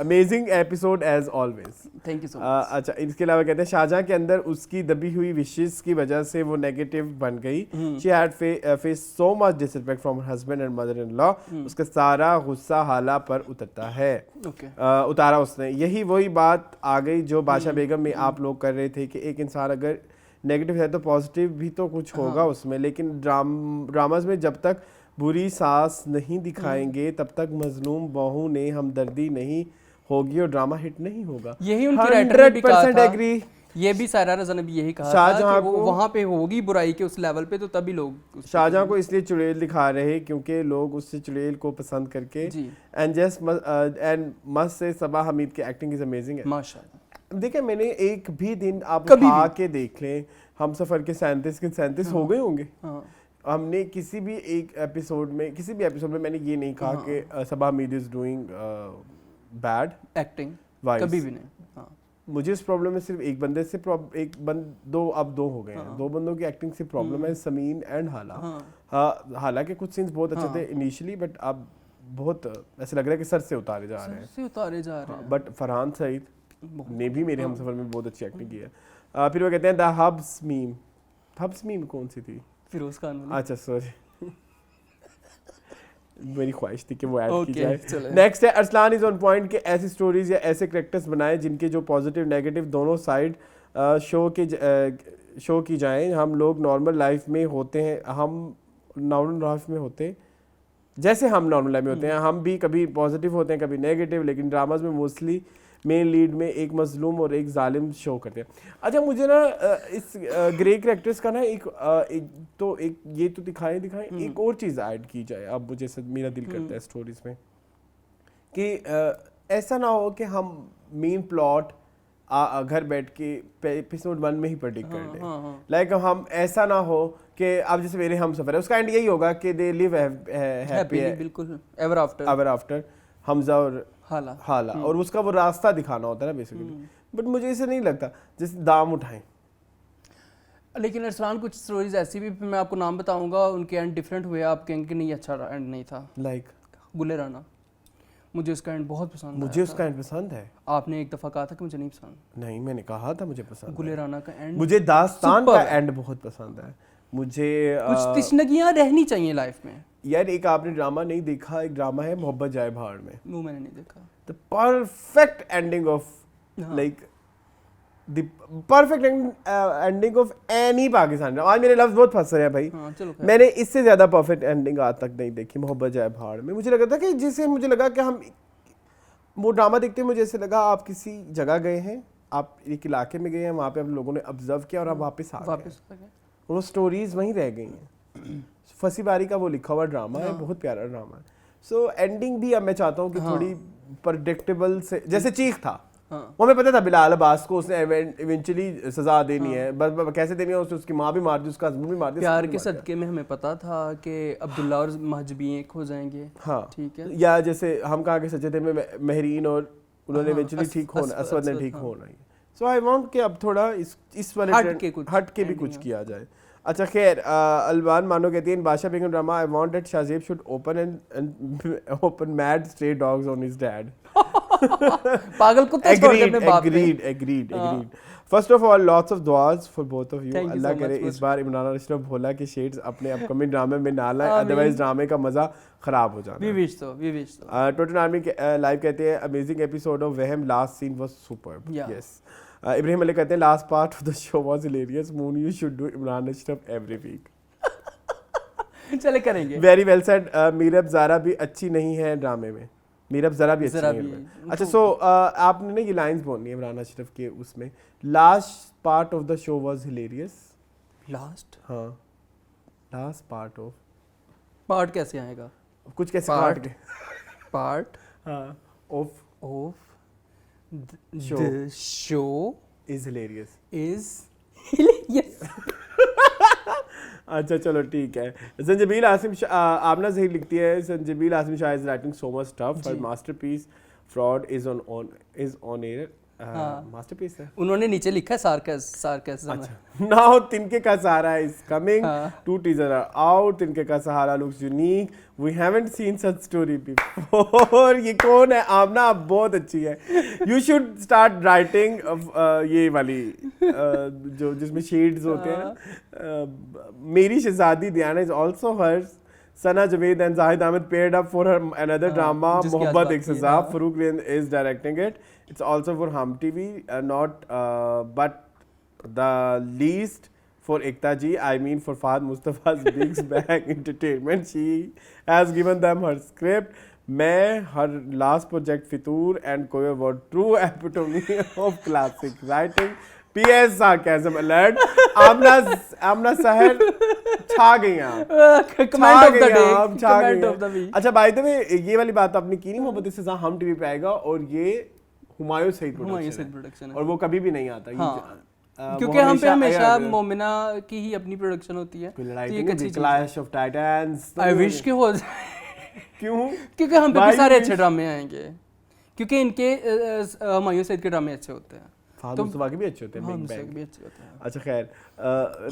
amazing episode as always. Thank you so much. अच्छा, इसके अलावा कहते हैं शाहजहां के अंदर उसकी दबी हुई विशेष की वजह से वो नेगेटिव बन गई। She had face so much disrespect from her husband and mother in law. उसका सारा गुस्सा हाला पर उतरता है। ओके, उतारा उसने। यही वही बात आ गई जो बादशाह बेगम में आप लोग कर रहे थे कि एक इंसान अगर नेगेटिव है तो पॉजिटिव भी तो कुछ होगा उसमें। लेकिन ड्रामाज में जब तक बुरी सास नहीं दिखाएंगे तब तक मजलूम बहू ने हमदर्दी नहीं होगी और ड्रामा हिट नहीं होगा। यही उनकी राइटर ने भी कहा 100% था। एग्री। ये भी सायरा रज़ा ने भी यही कहा था शाहजहां कि वो वहाँ पे होगी बुराई के उस लेवल पे, तो तभी लोग शाहजहां को इसलिए चुड़ैल दिखा रहे हैं क्योंकि लोग उससे चुड़ैल को पसंद करके जी एंड मस्त से सबा हमीद की एक्टिंग इज अमेजिंग है। माशाल्लाह। देखिए मैंने एक भी दिन आप कभी उठा के देख लें, हम सफर के 37 के 37 हो गए होंगे। हाँ हमने किसी भी एपिसोड में मैंने ये नहीं कहा कि Saba Hamid is doing bad acting wise, कभी भी नहीं। हाँ मुझे इस प्रॉब्लम में सिर्फ एक बंदे से दो हो गए हैं। दो बंदों की एक्टिंग से प्रॉब्लम है, समीन एंड हाला। हाँ, हालांकि कुछ सीन्स बहुत अच्छे थे इनिशियली, बट अब बहुत ऐसे लग रहा है कि सर से उतारे जा रहे हैं। बट फरहान सईद ने भी मेरे हमसफर में बहुत अच्छी एक्टिंग की है। फिर वो कहते हैं द हब्स मीम कौन सी थी? फिरोज खान वाली। अच्छा सॉरी, मेरी ख्वाहिश थी कि वो ऐड की Okay, जाए। नेक्स्ट है अरसलान इज ऑन पॉइंट कि ऐसी स्टोरीज या ऐसे करेक्टर्स बनाए जिनके जो पॉजिटिव नेगेटिव दोनों साइड शो की जाएं। हम लोग नॉर्मल लाइफ में होते हैं, जैसे हम नॉर्मल लाइफ में होते हैं, हम भी कभी पॉजिटिव होते हैं कभी नेगेटिव, लेकिन ड्रामाज में मोस्टली मेन लीड में एक मजलूम और एक जालिम शो करते हैं। अच्छा मुझे ना इस ग्रे करेक्टर्स का ना एक ये तो दिखाएं एक और चीज़ ऐड की जाए। अब मुझे मेरा दिल करता है स्टोरीज में कि ऐसा ना हो कि हम मेन प्लॉट घर बैठ के एपिसोड 1 में ही प्रेडिक्ट कर लें। लाइक हम ऐसा ना हो कि अब जैसे मेरे हम सफर है, उसका एंड यही होगा कि दे लिव हैप्पी बिल्कुल एवर आफ्टर हमजा और हाला और उसका वो रास्ता दिखाना होता है ना बेसिकली। बट मुझे ऐसे नहीं लगता जैसे दाम उठाएं। लेकिन अरसलान कुछ स्टोरीज ऐसी भी मैं आपको नाम बताऊंगा, उनके एंड डिफरेंट हुए, आप कहेंगे कि नहीं अच्छा एंड नहीं था। लाइक गुले राना, मुझे उसका एंड बहुत पसंद मुझे उसका एंड पसंद है। आपने एक दफा कहा था कि मुझे नहीं पसंद। नहीं, मैंने कहा था मुझे पसंद गुले राना का एंड, मुझे दास्तान का एंड बहुत पसंद है। मुझे कुछ तिश्नगियां रहनी चाहिए लाइफ में। यार एक आपने ड्रामा नहीं देखा, एक ड्रामा है मोहब्बत जाए भाड़ में, वो मैंने नहीं देखा। The perfect ending of like the perfect ending of any Pakistan. आज मेरे लफ्ज बहुत फंस रहे हैं भाई। चलो मैंने इससे ज्यादा परफेक्ट एंडिंग आज तक नहीं देखी मोहब्बत जाए भाड़ में। मुझे लगा था कि मुझे लगा कि हम वो ड्रामा देखते हैं, मुझे ऐसे लगा आप किसी जगह गए हैं, आप एक इलाके में गए हैं, वहाँ पे आप लोगों ने ऑब्जर्व किया और आप वापस आ गए, वो स्टोरीज वहीं रह गई हैं। फसी बारी का वो लिखा हुआ ड्रामा है, बहुत प्यारा ड्रामा है। सो एंडिंग भी अब मैं चाहता हूँ कि थोड़ी प्रेडिक्टेबल से, जैसे चीख था वो हमें पता था बिलाल अब्बास को उसने इवेंचुअली सजा देनी है, बस कैसे देनी है, उसकी माँ भी मार दी, उसका हस्बैंड भी मार दिया। प्यार के सदके में हमें पता था कि अब्दुल्ला और महजबी एक हो जाएंगे। हाँ ठीक है। या जैसे हम कहाँ के सच्चे थे में महरीन और उन्होंने इवेंचुअली ठीक होना, असवद ने ठीक होना ही। सो आई वांट कि अब थोड़ा इस वाले हट के भी कुछ किया जाए। अच्छा खैर, अलबान मानो कहती है in Badshah Begum drama I want that Shahzeb should open mad stray dogs on his dad. पागल कुत्ते छोड़ के अपने बाप पे। Agreed. First of all, lots of duas for both of you. अल्लाह करे इस बार इमरान अशरफ भोला के शेड्स अपने अपकमिंग ड्रामे में ना लाएं, अदरवाइज ड्रामे का मजा खराब हो जाना। We wish so. Total army live कहते हैं amazing episode of Wahm, last scene was superb. Yes. Ibrahim Ali कहते हैं last part of the show was hilarious, moon you should do Imran Ashraf every week. चले करेंगे। Very well said. Meerab Zara भी अच्छी नहीं है ड्रामे में, मीरब ज़रा भी अच्छी नहीं है। अच्छा सो आपने ना ये लाइंस बोलनी है इमरान अशरफ के उसमें, last part of the show was hilarious. Last? हाँ, लास्ट पार्ट ऑफ, पार्ट कैसे आएगा? कुछ कैसे काट के पार्ट हाँ of the show is hilarious अच्छा चलो ठीक है। संजबील आसिम आपना सही लिखती है, Zanjabeel Asim Shah is writing so much tough, her masterpiece Fraud is on air. Masterpiece है, उन्होंने नीचे लिखा है सार्कैज़म। अच्छा now Tinkay Ka Sahara is coming, 2 teaser are out, Tinkay Ka Sahara looks unique, we haven't seen such story before. ये कौन है? आपना आप बहुत अच्छी है, यू शुड स्टार्ट राइटिंग ये वाली जो जिसमें शेड्स होते हैं। Meri Shehzadi Diyana is also hers, Sana Javed and Zahid Ahmed paired up for her another drama, Mohabbat Ek Saza. Farouk Rain is directing it. It's also for Hum TV, but the least for Ekta Ji, I mean for Fahad Mustafa's Big Bang Entertainment. She has given them her script. Her last project Fitur and Koya were true epitome of classic writing. PS sarcasm alert. आमना शहर छा गई हैं आप। Comment of the day, आप छा comment गई of the हैं। Week. अच्छा भाई, तो ये वाली बात आपने की नहीं, मोहब्बत से हम टीवी पे आएगा और ये हुमायूं सईद प्रोडक्शन है और वो कभी भी नहीं आता। हाँ। वो क्योंकि हम पे हमेशा अगर मोमिना की ही अपनी प्रोडक्शन होती है, कोई लड़ाई तो तो ये नहीं अच्छी होती, चीज है। Clash of Titans I wish कि हो जाए, क्यों? क्योंकि हम पे भी भाई सारे wish- अच्छे ड्रामे आएंगे, क्योंकि इनके हुमायूं सईद के ड्रामे अच्छे होते हैं। फाहद मुस्तफा के भी अच्छे होते हैं, हाँ, बिग मुझसे बैंग। भी अच्छे होते हैं। अच्छा खैर,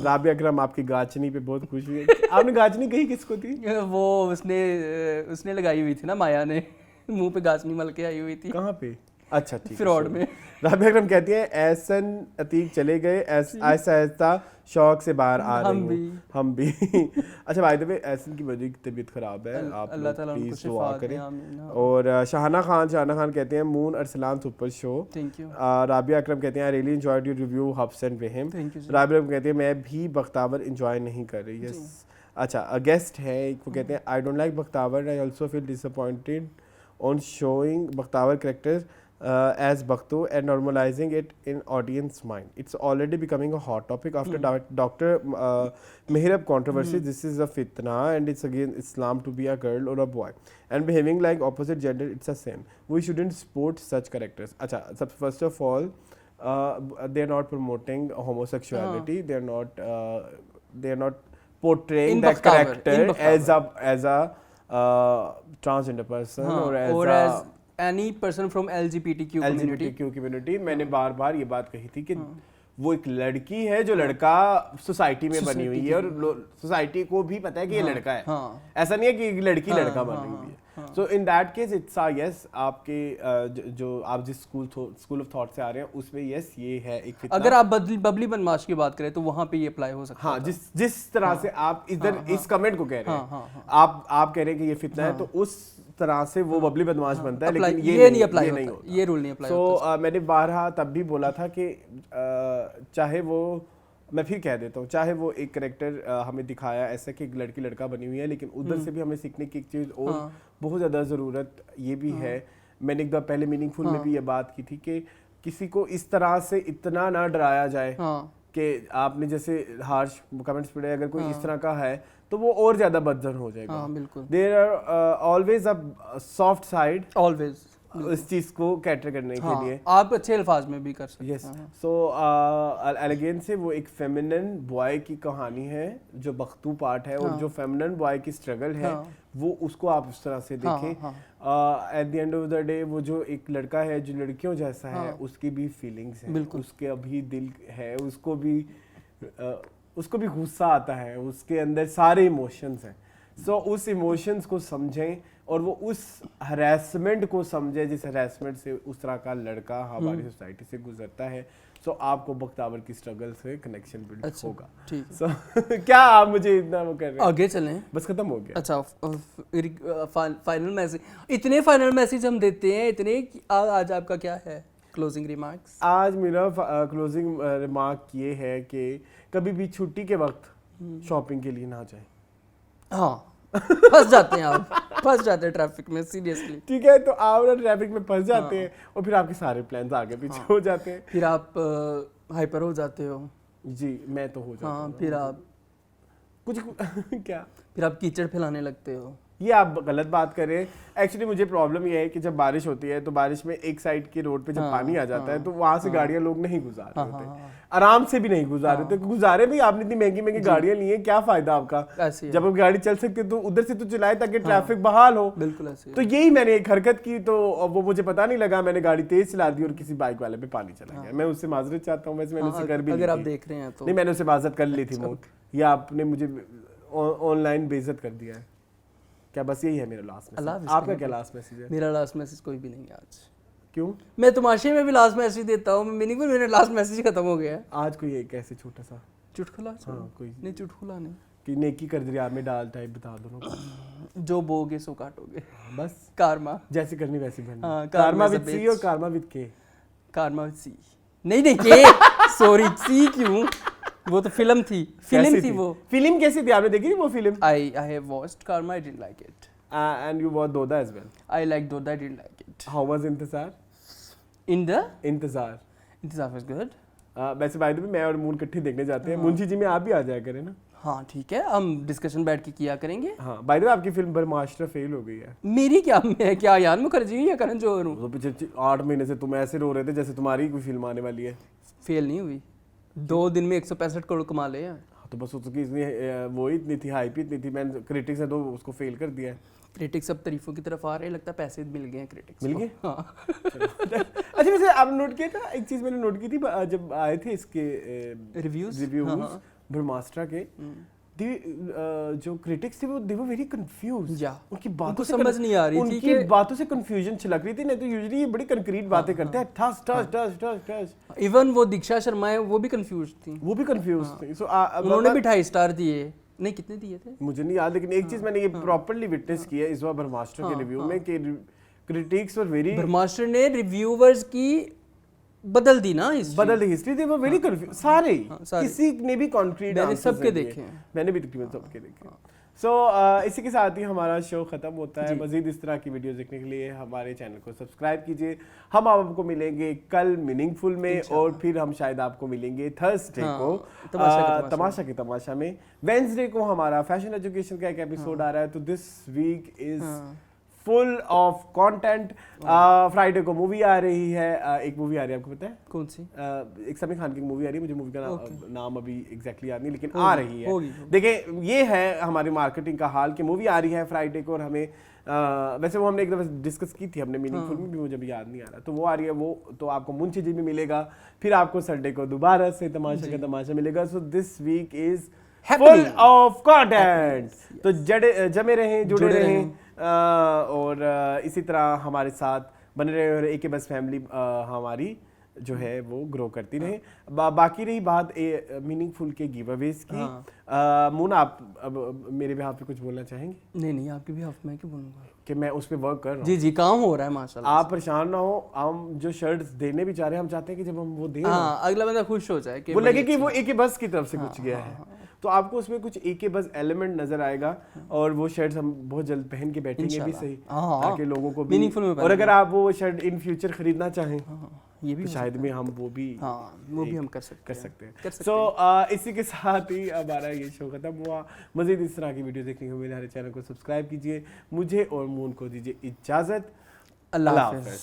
राबिया अकरम आपकी गाचनी पे बहुत खुश हुई है। आपने गाचनी कही किसको थी? वो उसने लगाई हुई थी ना, माया ने मुंह पे गाचनी मल के आई हुई थी कहाँ पे? अच्छा ठीक है, फ्रॉड sorry। में। राबिया अकरम कहती है एहसन अतीक चले गए, ऐसा ऐसा शौक से बाहर आ रही हूँ हम भी। अच्छा भाई, तो एहसन की वजह की तबीयत खराब है, आप अल्लाह ताला उनको प्लीज शिफा दुआ दे, करें। आमीन। और शाहना खान कहते हैं Moon Arsalan super show. Thank you, Rabia Akram कहते हैं I really enjoyed your review Hafs and विहिम। Thank you. राबिया अकरम कहते हैं मैं भी बख्तावर एंजॉय नहीं कर रही। यस। अच्छा, गेस्ट है वो कहते हैं I don't like Bakhtawar, I also feel disappointed on showing Bakhtawar character as Bakhtu and normalizing it in audience mind. It's already becoming a hot topic after Dr. Mehrab controversy. This is a fitna and it's against Islam to be a girl or a boy. And behaving like opposite gender, it's a sin. We shouldn't support such characters. Acha, first of all, they are not promoting homosexuality. They are not portraying In that Bakhtavar, character as a transgender person or as any person from LGBTQ community। मैंने बार बार ये बात कही थी कि वो एक लड़की है जो लड़का सोसाइटी में बनी हुई है और सोसाइटी को भी पता है कि ये लड़का है। ऐसा नहीं है कि लड़की लड़का बनी हुई है। So in that case it's uh yes, आपके जो आप जिस स्कूल ऑफ थॉट से आ रहे हैं उसमें यस ये है एक फितना। अगर आप बबली बनमाश की बात करें तो वहां पे ये अप्लाई हो सकता है। हाँ, जिस तरह से आप इधर इस कमेंट को कह रहे हैं, आप कह रहे हैं कि ये फितना है, तो उस तरह से वो बबली बदमाश बनता है, लेकिन ये नहीं अप्लाई होता, ये रूल नहीं अप्लाई होता। मैंने बारहा तब भी बोला था कि चाहे वो, मैं फिर कह देता हूँ, चाहे वो एक करेक्टर हमें दिखाया ऐसा कि एक लड़की लड़का बनी हुई है, लेकिन उधर से भी हमें सीखने की एक चीज़ और बहुत ज़्यादा ज़रूरत ये भी है। मैंने एक बार पहले मीनिंगफुल में भी ये बात की थी कि किसी को इस तरह से इतना ना डराया जाए कि आपने जैसे हार्श कमेंट्स पढ़े, अगर कोई इस तरह का है तो वो और ज्यादा बदजन हो जाएगा। बिल्कुल। There are always a soft side, always इस चीज को कैटर करने के लिए आप अच्छे अल्फाज में भी कर सकते हैं। यस। सो एलिगेंस से वो एक फेमिनिन बॉय की कहानी है जो बख्तू पार्ट है, और जो फेमिनिन बॉय की स्ट्रगल है वो उसको आप उस तरह से देखें। At the end of the day वो जो एक लड़का है जो लड़कियों जैसा है, उसकी भी फीलिंग्स हैं, उसके अभी दिल है, उसको भी गुस्सा आता है, उसके अंदर सारे इमोशंस हैं। सो उस इमोशंस को समझें और वो उस हरासमेंट को समझे जिस हरासमेंट से उस तरह का लड़का हमारी सोसाइटी से गुजरता है। सो आपको बख्तावर की स्ट्रगल से कनेक्शन बिल्ड होगा। ठीक है। क्या आप मुझे इतना वो कर रहे हैं? आगे चलें, बस खत्म हो गया। अच्छा, फाइनल मैसेज, इतने फाइनल मैसेज हम देते हैं इतने, आज आपका क्या है क्लोजिंग रिमार्क्स? आज मेरा क्लोजिंग रिमार्क ये है कि कभी भी छुट्टी के वक्त शॉपिंग के लिए ना जाए। हाँ, फंस जाते हैं आप, फंस जाते हैं ट्रैफिक में, सीरियसली। ठीक है, तो आप ना ट्रैफिक में फंस जाते हैं और फिर आपके सारे प्लान्स आगे पीछे हो जाते हैं, फिर आप हाइपर हो जाते हो। जी, मैं तो हो जाता हूँ। फिर आप कुछ क्या, फिर आप कीचड़ फैलाने लगते हो। ये आप गलत बात कर रहे हैं। एक्चुअली मुझे प्रॉब्लम ये है कि जब बारिश होती है तो बारिश में एक साइड के रोड पे जब पानी आ जाता है तो वहां से गाड़ियां लोग नहीं गुजार रहे होते, आराम से भी नहीं गुजार रहे होते। गुजारे भी आपने इतनी महंगी महंगी गाड़ियां ली हैं, क्या फायदा आपका? जब आप गाड़ी चल सकती है तो उधर से तो चलाए ताकि ट्रैफिक बहाल हो। बिल्कुल ऐसे। तो यही मैंने एक हरकत की, तो वो मुझे पता नहीं लगा, मैंने गाड़ी तेज चला दी और किसी बाइक वाले पे पानी चला गया। मैं उससे माजरत चाहता हूँ, वैसे मैंने उससे कर भी अगर आप देख रहे हैं तो नहीं, मैंने उससे माजरत कर ली थी मोट, या आपने मुझे ऑनलाइन बेइज्जत कर दिया है क्या? बस यही है मेरा लास्ट मैसेज। आपका क्या लास्ट मैसेज है? मेरा लास्ट मैसेज कोई भी नहीं है आज। क्यों? मैं तमाशे में भी लास्ट मैसेज देता हूँ, मीनिंगफुल मेरा लास्ट मैसेज खत्म हो गया। आज कोई एक ऐसे छोटा सा चुटकुला? हाँ, कोई नहीं, चुटकुला नहीं कि नेकी कर दरिया में डाल टाइप बता दो ना। जो बोगे सो काटोगे, बस कारमा जैसी करनी वैसी बननी। हाँ, कारमा विद सी और कारमा विद के। कारमा विद सी नहीं, के सॉरी, सी क्यों? वो तो फिल्म थी वो। फिल्म कैसी थी? आपने देखी थी वो film? I have watched Karma, I didn't like it. And you watched Doda as well? I liked Doda, I didn't like it. How was Intezar? Intezar Intezar was good. वैसे by the way मैं और moon इकट्ठे देखने जाते हैं। मुंशी जी में आप भी आ जाया करें ना। हाँ ठीक है, हम डिस्कशन बैठ के किया करेंगे। हाँ बाय द वे आपकी फिल्म ब्रह्मास्त्र फेल हो गई है। मेरी क्या, मैं क्या यार मुखर्जी हूँ या करण जौहर हूँ? तो पिछले 8 महीने से तुम ऐसे रो रहे थे जैसे तुम्हारी कोई फिल्म आने वाली है। फेल नहीं हुई, 2 दिन में 165 करोड़ कमा ले हैं। तो बस उसकी इतनी वो ही इतनी थी, हाइप ही इतनी थी, मैंने क्रिटिक्स ने तो उसको फेल कर दिया है। क्रिटिक्स अब तारीफों की तरफ आ रहे हैं, लगता है पैसे मिल गए हैं क्रिटिक्स मिल को। गए? हाँ। अच्छा वैसे आप नोट किया था, एक चीज मैंने नोट की थी जब आए थे इसके रिव्यूज ब्रह्मास्त्र के, जो क्रिटिक्स थे वो दे वर वेरी कंफ्यूज। या उनकी उनको बातों से समझ नहीं आ रही थी उनकी कि बातों से कंफ्यूजन छलक रही थी। नहीं तो यूजुअली ये बड़ी कंक्रीट बातें करते हैं, ठस ठस ठस ठस ठस। इवन वो दीक्षा शर्मा है, वो भी कंफ्यूज थी। वो भी कंफ्यूज थे। सो उन्होंने भी 2.5 स्टार दिए, नहीं कितने दिए थे मुझे नहीं याद, लेकिन एक चीज मैंने ये प्रॉपर्ली विटनेस किया इस बार ब्रह्मास्त्र के रिव्यू में कि क्रिटिक्स वर वेरी, ब्रह्मास्त्र ने रिव्यूवर्स की बदल दी ना, बदल दी history. They were very confuse सारे, सारे। किसी ने भी कॉन्क्रीट मैंने सबके देखे हैं। मैंने भी तकरीबन सबके देखे। सो इसी के साथ ही हमारा शो खत्म होता है। मजीद इस तरह की वीडियोस देखने के लिए हमारे चैनल को सब्सक्राइब कीजिए। हम आपको मिलेंगे कल मीनिंगफुल में, और फिर हम शायद आपको मिलेंगे थर्सडे को तमाशा में। वेडनेसडे को हमारा फैशन एजुकेशन का एक एपिसोड आ रहा है। तो this week is full of content. Friday को मूवी आ रही है, एक मूवी आ रही है, आपको पता है कौन सी? एक समीर खान की मूवी आ रही है, मुझे मूवी का नाम अभी एग्जैक्टली याद नहीं, लेकिन आ रही है। देखिए ये है हमारी मार्केटिंग का हाल कि मूवी आ रही है फ्राइडे को, और हमें वैसे वो हमने एक दफा डिस्कस की थी हमने मीनिंगफुल में भी, मुझे अभी याद नहीं आ रहा। तो वो आ रही है, वो तो आपको मुंशी जी में मिलेगा, फिर आपको संडे को दोबारा से तमाशा का तमाशा मिलेगा। So this week is full of content. तो जमे रहें, जुड़े रहें, और इसी तरह हमारे साथ बने रहे, और एक बस फैमिली हमारी जो है वो ग्रो करती रहे। बाकी रही बात मीनिंगफुल के गिव अवेज की। मूना आप अब मेरे बिहाफ पे कुछ बोलना चाहेंगे? नहीं आपके बिहाफ में क्यों बोलूंगा, कि मैं उस पर वर्क कर रहा हूँ। जी काम हो रहा है माशाल्लाह। आप परेशान ना हो, हम जो शर्ट्स देने भी चाह रहे हैं, हम चाहते हैं कि जब हम वो दें अगला बंदा खुश हो जाए, कि वो लगे कि वो एक बस की तरफ से कुछ गया है। तो आपको उसमें कुछ एक बस एलिमेंट नजर आएगा, और वो शर्ट्स हम बहुत जल्द पहन के बैठेंगे भी सही, ताकि लोगों को भी, और अगर आप वो शर्ट इन फ्यूचर खरीदना चाहें ये भी तो शायद में हम वो भी हम कर सकते हैं। सो इसी के साथ ही हमारा ये शो खत्म हुआ। मजीद इस तरह की वीडियो देखने को मेरे चैनल को सब्सक्राइब कीजिए। मुझे और मून को दीजिए इजाजत। अल्लाह हाफ़िज़।